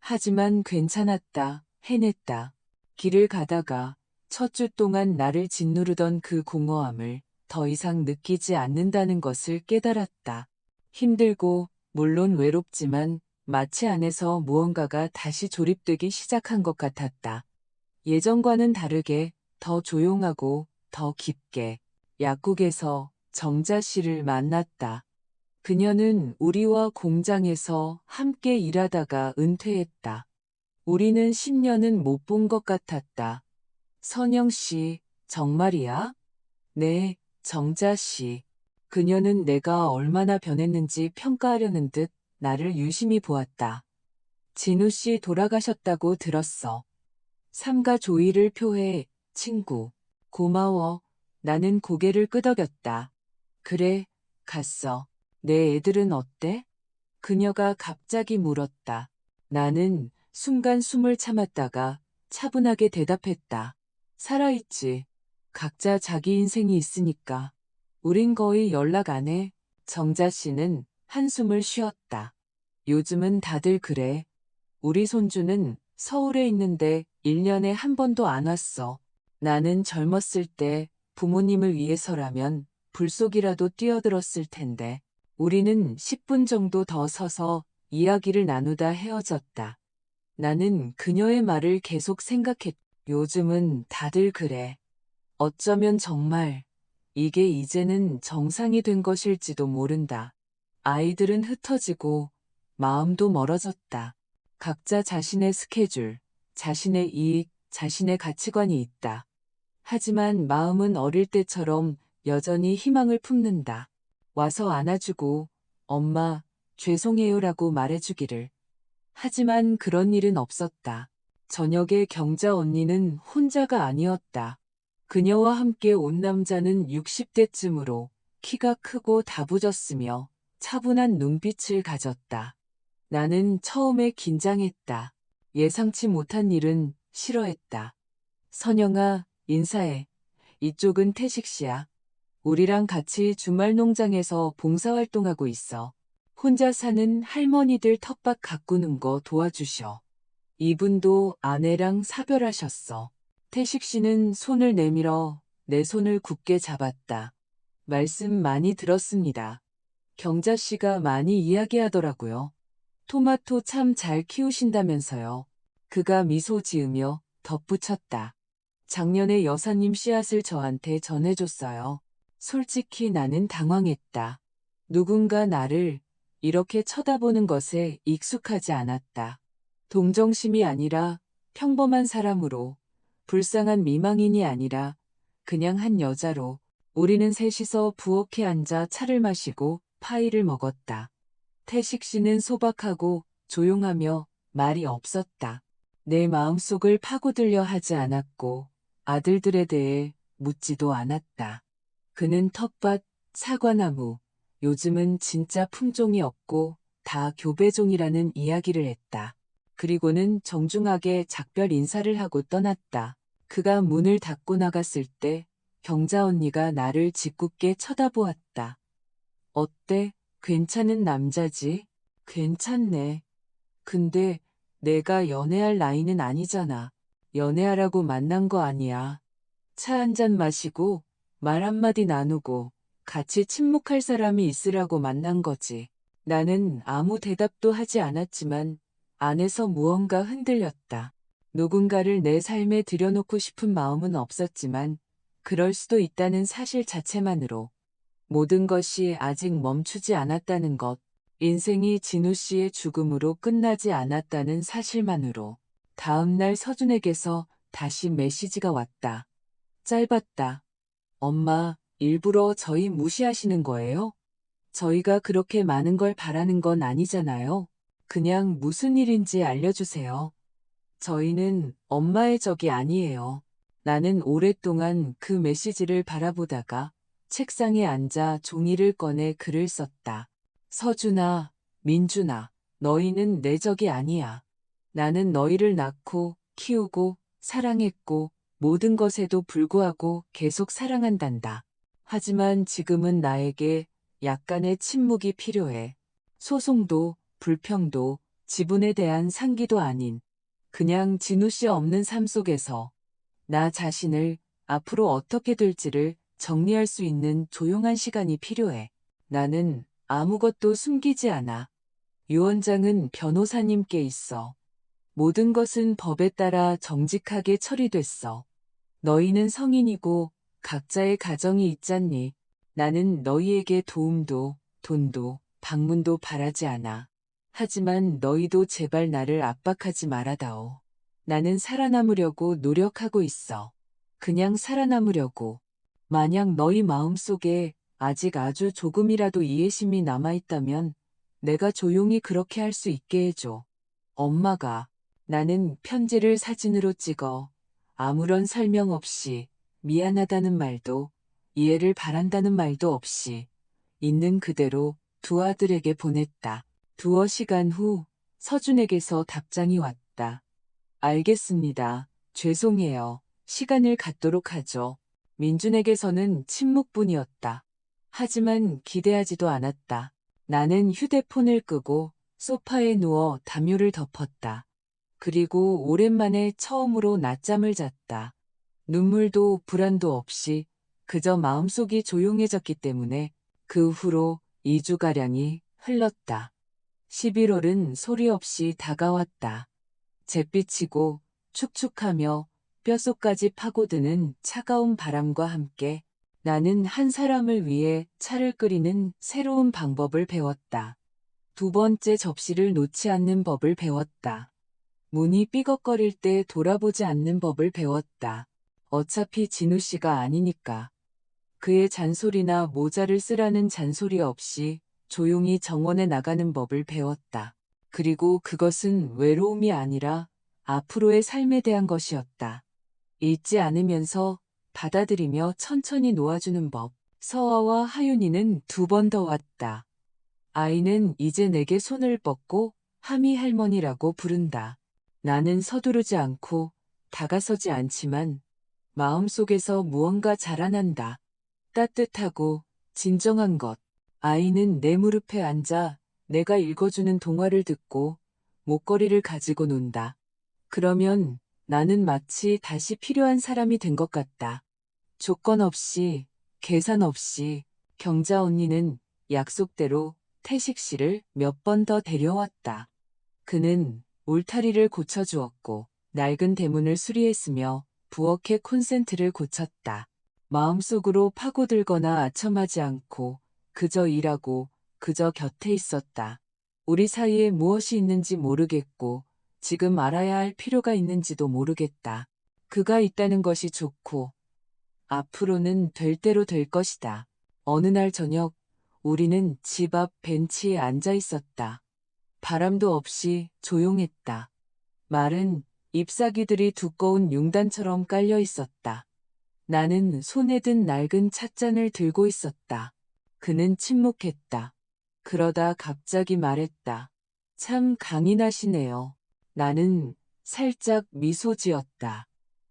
하지만 괜찮았다. 해냈다. 길을 가다가 첫 주 동안 나를 짓누르던 그 공허함을 더 이상 느끼지 않는다는 것을 깨달았다. 힘들고 물론 외롭지만 마치 안에서 무언가가 다시 조립되기 시작한 것 같았다. 예전과는 다르게 더 조용하고 더 깊게. 약국에서 정자 씨를 만났다. 그녀는 우리와 공장에서 함께 일하다가 은퇴했다. 우리는 10년은 못 본 것 같았다. 선영 씨, 정말이야? 네, 정자 씨. 그녀는 내가 얼마나 변했는지 평가하려는 듯 나를 유심히 보았다. 진우 씨 돌아가셨다고 들었어. 삼가 조의를 표해, 친구. 고마워. 나는 고개를 끄덕였다. 그래, 갔어. 내 애들은 어때? 그녀가 갑자기 물었다. 나는 순간 숨을 참았다가 차분하게 대답했다. 살아있지. 각자 자기 인생이 있으니까. 우린 거의 연락 안 해. 정자 씨는 한숨을 쉬었다. 요즘은 다들 그래. 우리 손주는 서울에 있는데 1년에 한 번도 안 왔어. 나는 젊었을 때 부모님을 위해서라면 불속이라도 뛰어들었을 텐데. 우리는 10분 정도 더 서서 이야기를 나누다 헤어졌다. 나는 그녀의 말을 계속 생각했. 요즘은 다들 그래. 어쩌면 정말 이게 이제는 정상이 된 것일지도 모른다. 아이들은 흩어지고 마음도 멀어졌다. 각자 자신의 스케줄, 자신의 이익, 자신의 가치관이 있다. 하지만 마음은 어릴 때처럼 여전히 희망을 품는다. 와서 안아주고 엄마, 죄송해요라고 말해주기를. 하지만 그런 일은 없었다. 저녁에 경자 언니는 혼자가 아니었다. 그녀와 함께 온 남자는 60대쯤으로 키가 크고 다부졌으며 차분한 눈빛을 가졌다. 나는 처음에 긴장했다. 예상치 못한 일은 싫어했다. 선영아, 인사해. 이쪽은 태식 씨야. 우리랑 같이 주말 농장에서 봉사활동하고 있어. 혼자 사는 할머니들 텃밭 가꾸는 거 도와주셔. 이분도 아내랑 사별하셨어. 태식 씨는 손을 내밀어 내 손을 굳게 잡았다. 말씀 많이 들었습니다. 경자 씨가 많이 이야기하더라고요. 토마토 참 잘 키우신다면서요. 그가 미소 지으며 덧붙였다. 작년에 여사님 씨앗을 저한테 전해줬어요. 솔직히 나는 당황했다. 누군가 나를 이렇게 쳐다보는 것에 익숙하지 않았다. 동정심이 아니라 평범한 사람으로, 불쌍한 미망인이 아니라 그냥 한 여자로 우리는 셋이서 부엌에 앉아 차를 마시고 파이를 먹었다. 태식 씨는 소박하고 조용하며 말이 없었다. 내 마음속을 파고들려 하지 않았고 아들들에 대해 묻지도 않았다. 그는 텃밭, 사과나무, 요즘은 진짜 품종이 없고 다 교배종이라는 이야기를 했다. 그리고는 정중하게 작별 인사를 하고 떠났다. 그가 문을 닫고 나갔을 때 경자 언니가 나를 짓궂게 쳐다보았다. 어때? 괜찮은 남자지? 괜찮네. 근데 내가 연애할 나이는 아니잖아. 연애하라고 만난 거 아니야. 차 한 잔 마시고 말 한마디 나누고 같이 침묵할 사람이 있으라고 만난 거지. 나는 아무 대답도 하지 않았지만 안에서 무언가 흔들렸다. 누군가를 내 삶에 들여놓고 싶은 마음은 없었지만 그럴 수도 있다는 사실 자체만으로 모든 것이 아직 멈추지 않았다는 것, 인생이 진우 씨의 죽음으로 끝나지 않았다는 사실만으로 다음 날 서준에게서 다시 메시지가 왔다. 짧았다. 엄마, 일부러 저희 무시하시는 거예요? 저희가 그렇게 많은 걸 바라는 건 아니잖아요. 그냥 무슨 일인지 알려주세요. 저희는 엄마의 적이 아니에요. 나는 오랫동안 그 메시지를 바라보다가 책상에 앉아 종이를 꺼내 글을 썼다. 서준아, 민준아, 너희는 내 적이 아니야. 나는 너희를 낳고 키우고 사랑했고 모든 것에도 불구하고 계속 사랑한단다. 하지만 지금은 나에게 약간의 침묵이 필요해. 소송도 불평도 지분에 대한 상기도 아닌 그냥 진우 씨 없는 삶 속에서 나 자신을 앞으로 어떻게 될지를 정리할 수 있는 조용한 시간이 필요해. 나는 아무것도 숨기지 않아. 유언장은 변호사님께 있어. 모든 것은 법에 따라 정직하게 처리됐어. 너희는 성인이고 각자의 가정이 있잖니. 나는 너희에게 도움도, 돈도, 방문도 바라지 않아. 하지만 너희도 제발 나를 압박하지 말아다오. 나는 살아남으려고 노력하고 있어. 그냥 살아남으려고. 만약 너희 마음속에 아직 아주 조금이라도 이해심이 남아있다면 내가 조용히 그렇게 할 수 있게 해줘. 엄마가. 나는 편지를 사진으로 찍어 아무런 설명 없이 미안하다는 말도 이해를 바란다는 말도 없이 있는 그대로 두 아들에게 보냈다. 두어 시간 후 서준에게서 답장이 왔다. 알겠습니다. 죄송해요. 시간을 갖도록 하죠. 민준에게서는 침묵뿐이었다. 하지만 기대하지도 않았다. 나는 휴대폰을 끄고 소파에 누워 담요를 덮었다. 그리고 오랜만에 처음으로 낮잠을 잤다. 눈물도 불안도 없이 그저 마음속이 조용해졌기 때문에 그 후로 2주가량이 흘렀다. 11월은 소리 없이 다가왔다. 잿빛이고 축축하며 뼛속까지 파고드는 차가운 바람과 함께 나는 한 사람을 위해 차를 끓이는 새로운 방법을 배웠다. 두 번째 접시를 놓지 않는 법을 배웠다. 문이 삐걱거릴 때 돌아보지 않는 법을 배웠다. 어차피 진우 씨가 아니니까. 그의 잔소리나 모자를 쓰라는 잔소리 없이 조용히 정원에 나가는 법을 배웠다. 그리고 그것은 외로움이 아니라 앞으로의 삶에 대한 것이었다. 잊지 않으면서 받아들이며 천천히 놓아주는 법. 서아와 하윤이는 두 번 더 왔다. 아이는 이제 내게 손을 뻗고 하미 할머니라고 부른다. 나는 서두르지 않고 다가서지 않지만 마음속에서 무언가 자라난다. 따뜻하고 진정한 것. 아이는 내 무릎에 앉아 내가 읽어주는 동화를 듣고 목걸이를 가지고 논다. 그러면 나는 마치 다시 필요한 사람이 된 것 같다. 조건 없이, 계산 없이 경자 언니는 약속대로 태식 씨를 몇 번 더 데려왔다. 그는 울타리를 고쳐주었고 낡은 대문을 수리했으며 부엌의 콘센트를 고쳤다. 마음속으로 파고들거나 아첨하지 않고 그저 일하고 그저 곁에 있었다. 우리 사이에 무엇이 있는지 모르겠고 지금 알아야 할 필요가 있는지도 모르겠다. 그가 있다는 것이 좋고 앞으로는 될 대로 될 것이다. 어느 날 저녁 우리는 집 앞 벤치에 앉아 있었다. 바람도 없이 조용했다. 마른 잎사귀들이 두꺼운 융단처럼 깔려 있었다. 나는 손에 든 낡은 찻잔을 들고 있었다. 그는 침묵했다. 그러다 갑자기 말했다. 참 강인하시네요. 나는 살짝 미소 지었다.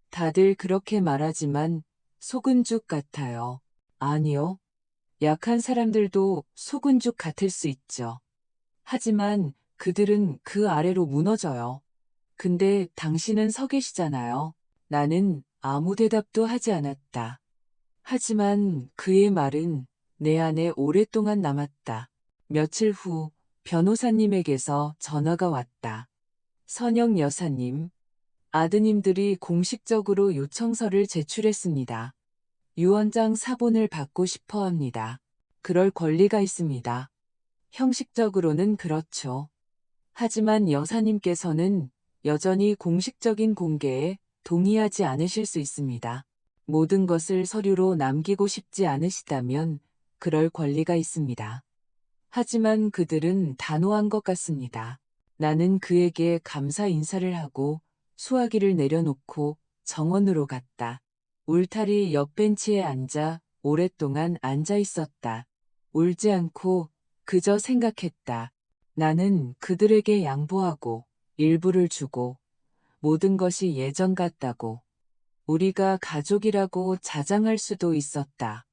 다들 그렇게 말하지만 속은 죽 같아요. 아니요. 약한 사람들도 속은 죽 같을 수 있죠. 하지만 그들은 그 아래로 무너져요. 근데 당신은 서 계시잖아요. 나는 아무 대답도 하지 않았다. 하지만 그의 말은 내 안에 오랫동안 남았다. 며칠 후 변호사님에게서 전화가 왔다. 선영 여사님, 아드님들이 공식적으로 요청서를 제출했습니다. 유언장 사본을 받고 싶어 합니다. 그럴 권리가 있습니다. 형식적으로는 그렇죠. 하지만 여사님께서는 여전히 공식적인 공개에 동의하지 않으실 수 있습니다. 모든 것을 서류로 남기고 싶지 않으시다면 그럴 권리가 있습니다. 하지만 그들은 단호한 것 같습니다. 나는 그에게 감사 인사를 하고 수화기를 내려놓고 정원으로 갔다. 울타리 옆 벤치에 앉아 오랫동안 앉아 있었다. 울지 않고 그저 생각했다. 나는 그들에게 양보하고 일부를 주고 모든 것이 예전 같다고 우리가 가족이라고 자장할 수도 있었다.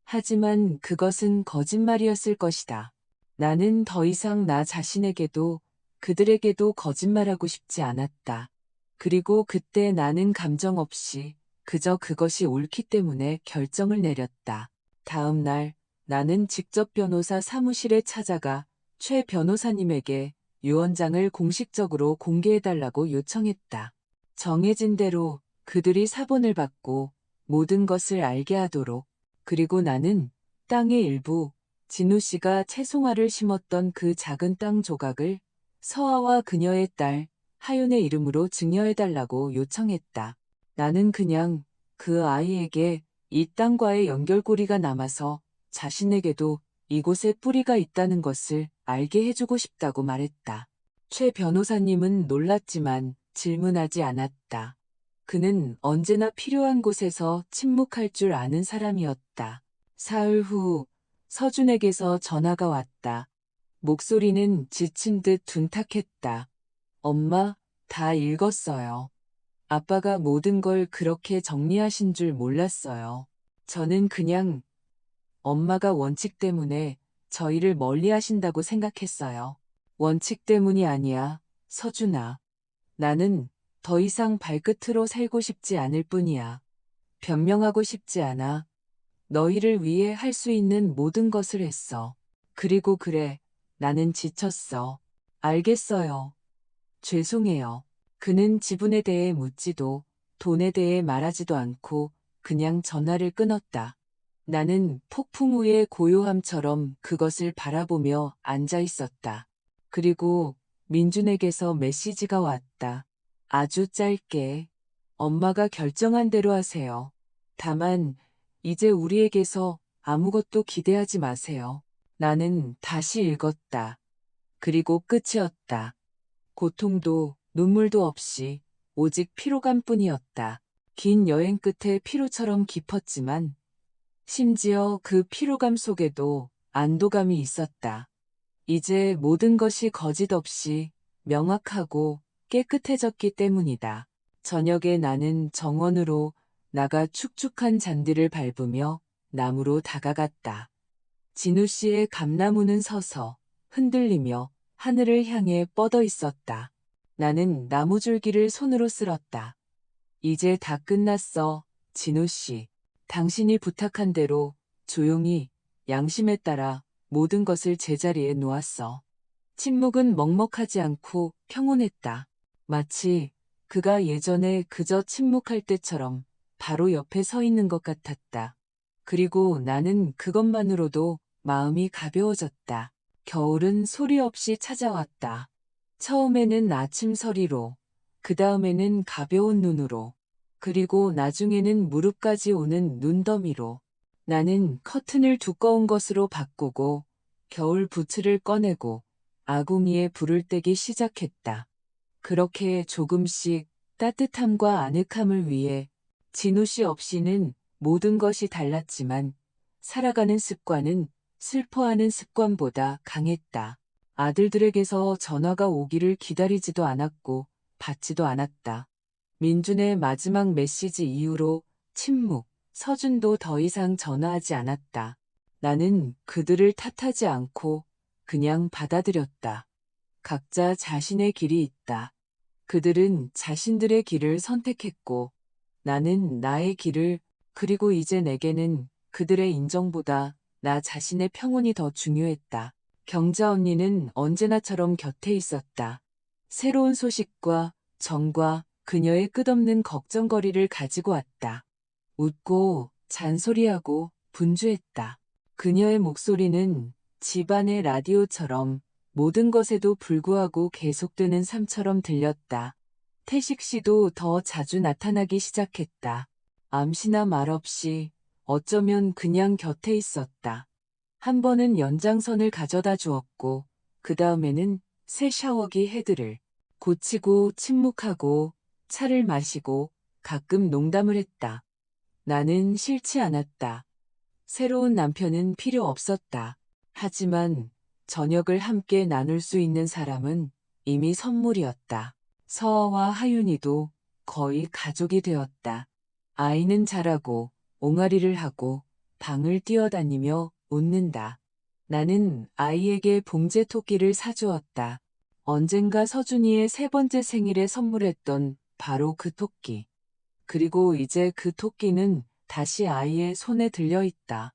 하지만 그것은 거짓말이었을 것이다. 나는 더 이상 나 자신에게도 그들에게도 거짓말하고 싶지 않았다. 그리고 그때 나는 감정 없이 그저 그것이 옳기 때문에 결정을 내렸다. 다음 날 나는 직접 변호사 사무실에 찾아가 최 변호사님에게 유언장을 공식적으로 공개해달라고 요청했다. 정해진 대로 그들이 사본을 받고 모든 것을 알게 하도록. 그리고 나는 땅의 일부, 진우 씨가 채송화를 심었던 그 작은 땅 조각을 서아와 그녀의 딸 하윤의 이름으로 증여해달라고 요청했다. 나는 그냥 그 아이에게 이 땅과의 연결고리가 남아서 자신에게도 이곳에 뿌리가 있다는 것을 알게 해주고 싶다고 말했다. 최 변호사님은 놀랐지만 질문하지 않았다. 그는 언제나 필요한 곳에서 침묵할 줄 아는 사람이었다. 사흘 후 서준에게서 전화가 왔다. 목소리는 지친 듯 둔탁했다. 엄마, 다 읽었어요. 아빠가 모든 걸 그렇게 정리하신 줄 몰랐어요. 저는 그냥 엄마가 원칙 때문에 저희를 멀리 하신다고 생각했어요. 원칙 때문이 아니야, 서준아. 나는 더 이상 발끝으로 살고 싶지 않을 뿐이야. 변명하고 싶지 않아. 너희를 위해 할 수 있는 모든 것을 했어. 그리고 그래, 나는 지쳤어. 알겠어요. 죄송해요. 그는 지분에 대해 묻지도 돈에 대해 말하지도 않고 그냥 전화를 끊었다. 나는 폭풍 후의 고요함처럼 그것을 바라보며 앉아 있었다. 그리고 민준에게서 메시지가 왔다. 아주 짧게. 엄마가 결정한 대로 하세요. 다만 이제 우리에게서 아무것도 기대하지 마세요. 나는 다시 읽었다. 그리고 끝이었다. 고통도 눈물도 없이 오직 피로감뿐이었다. 긴 여행 끝에 피로처럼 깊었지만 심지어 그 피로감 속에도 안도감이 있었다. 이제 모든 것이 거짓 없이 명확하고 깨끗해졌기 때문이다. 저녁에 나는 정원으로 나가 축축한 잔디를 밟으며 나무로 다가갔다. 진우 씨의 감나무는 서서 흔들리며 하늘을 향해 뻗어 있었다. 나는 나무줄기를 손으로 쓸었다. 이제 다 끝났어, 진우 씨. 당신이 부탁한 대로 조용히 양심에 따라 모든 것을 제자리에 놓았어. 침묵은 먹먹하지 않고 평온했다. 마치 그가 예전에 그저 침묵할 때처럼 바로 옆에 서 있는 것 같았다. 그리고 나는 그것만으로도 마음이 가벼워졌다. 겨울은 소리 없이 찾아왔다. 처음에는 아침 서리로, 그 다음에는 가벼운 눈으로, 그리고 나중에는 무릎까지 오는 눈더미로. 나는 커튼을 두꺼운 것으로 바꾸고 겨울 부츠를 꺼내고 아궁이에 불을 떼기 시작했다. 그렇게 조금씩 따뜻함과 아늑함을 위해 진우 씨 없이는 모든 것이 달랐지만 살아가는 습관은 슬퍼하는 습관보다 강했다. 아들들에게서 전화가 오기를 기다리지도 않았고 받지도 않았다. 민준의 마지막 메시지 이후로 침묵, 서준도 더 이상 전화하지 않았다. 나는 그들을 탓하지 않고 그냥 받아들였다. 각자 자신의 길이 있다. 그들은 자신들의 길을 선택했고 나는 나의 길을, 그리고 이제 내게는 그들의 인정보다 나 자신의 평온이 더 중요했다. 경자 언니는 언제나처럼 곁에 있었다. 새로운 소식과 정과 그녀의 끝없는 걱정거리를 가지고 왔다. 웃고 잔소리하고 분주했다. 그녀의 목소리는 집안의 라디오처럼 모든 것에도 불구하고 계속되는 삶처럼 들렸다. 태식 씨도 더 자주 나타나기 시작했다. 암시나 말없이 어쩌면 그냥 곁에 있었다. 한 번은 연장선을 가져다 주었고 그 다음에는 새 샤워기 헤드를 고치고 침묵하고 차를 마시고 가끔 농담을 했다. 나는 싫지 않았다. 새로운 남편은 필요 없었다. 하지만 저녁을 함께 나눌 수 있는 사람은 이미 선물이었다. 서아와 하윤이도 거의 가족이 되었다. 아이는 자라고 옹알이를 하고 방을 뛰어다니며 웃는다. 나는 아이에게 봉제 토끼를 사주었다. 언젠가 서준이의 세 번째 생일에 선물했던 바로 그 토끼. 그리고 이제 그 토끼는 다시 아이의 손에 들려 있다.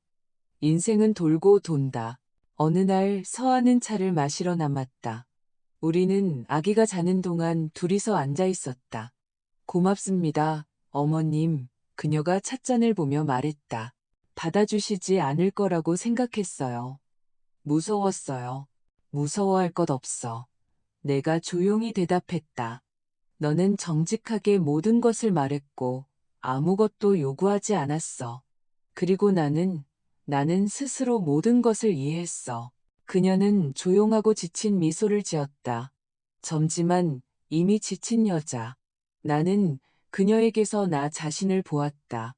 인생은 돌고 돈다. 어느 날 서아는 차를 마시러 남았다. 우리는 아기가 자는 동안 둘이서 앉아 있었다. 고맙습니다, 어머님. 그녀가 찻잔을 보며 말했다. 받아주시지 않을 거라고 생각했어요. 무서웠어요. 무서워할 것 없어. 내가 조용히 대답했다. 너는 정직하게 모든 것을 말했고 아무것도 요구하지 않았어. 그리고 나는 스스로 모든 것을 이해했어. 그녀는 조용하고 지친 미소를 지었다. 젊지만 이미 지친 여자. 나는 그녀에게서 나 자신을 보았다.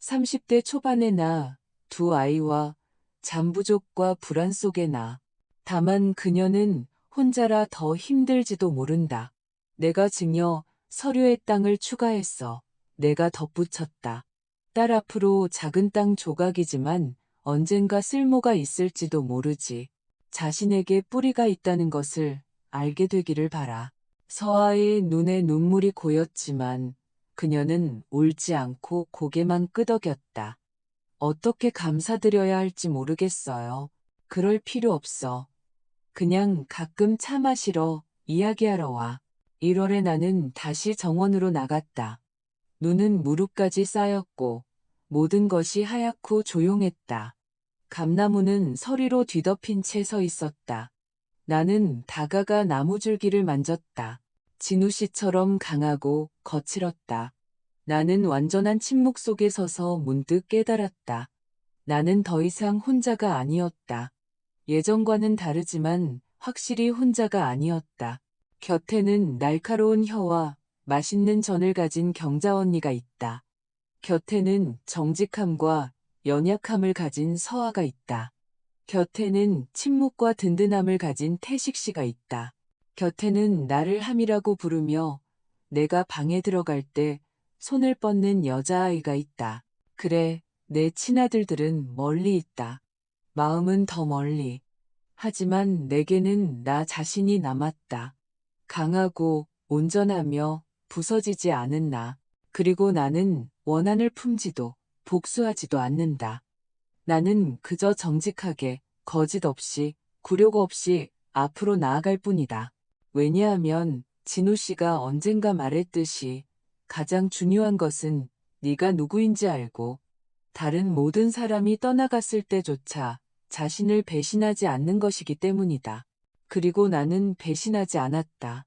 30대 초반의 나, 두 아이와 잠 부족과 불안 속의 나. 다만 그녀는 혼자라 더 힘들지도 모른다. 내가 증여, 서류의 땅을 추가했어. 내가 덧붙였다. 딸 앞으로 작은 땅 조각이지만 언젠가 쓸모가 있을지도 모르지. 자신에게 뿌리가 있다는 것을 알게 되기를 바라. 서아의 눈에 눈물이 고였지만 그녀는 울지 않고 고개만 끄덕였다. 어떻게 감사드려야 할지 모르겠어요. 그럴 필요 없어. 그냥 가끔 차 마시러, 이야기하러 와. 1월에 나는 다시 정원으로 나갔다. 눈은 무릎까지 쌓였고 모든 것이 하얗고 조용했다. 감나무는 서리로 뒤덮인 채 서 있었다. 나는 다가가 나무줄기를 만졌다. 진우 씨처럼 강하고 거칠었다. 나는 완전한 침묵 속에 서서 문득 깨달았다. 나는 더 이상 혼자가 아니었다. 예전과는 다르지만 확실히 혼자가 아니었다. 곁에는 날카로운 혀와 맛있는 전을 가진 경자 언니가 있다. 곁에는 정직함과 연약함을 가진 서아가 있다. 곁에는 침묵과 든든함을 가진 태식 씨가 있다. 곁에는 나를 함이라고 부르며 내가 방에 들어갈 때 손을 뻗는 여자아이가 있다. 그래, 내 친아들들은 멀리 있다. 마음은 더 멀리. 하지만 내게는 나 자신이 남았다. 강하고 온전하며 부서지지 않은 나. 그리고 나는 원한을 품지도 복수하지도 않는다. 나는 그저 정직하게, 거짓 없이, 굴욕 없이 앞으로 나아갈 뿐이다. 왜냐하면 진우 씨가 언젠가 말했듯이 가장 중요한 것은 네가 누구인지 알고 다른 모든 사람이 떠나갔을 때조차 자신을 배신하지 않는 것이기 때문이다. 그리고 나는 배신하지 않았다.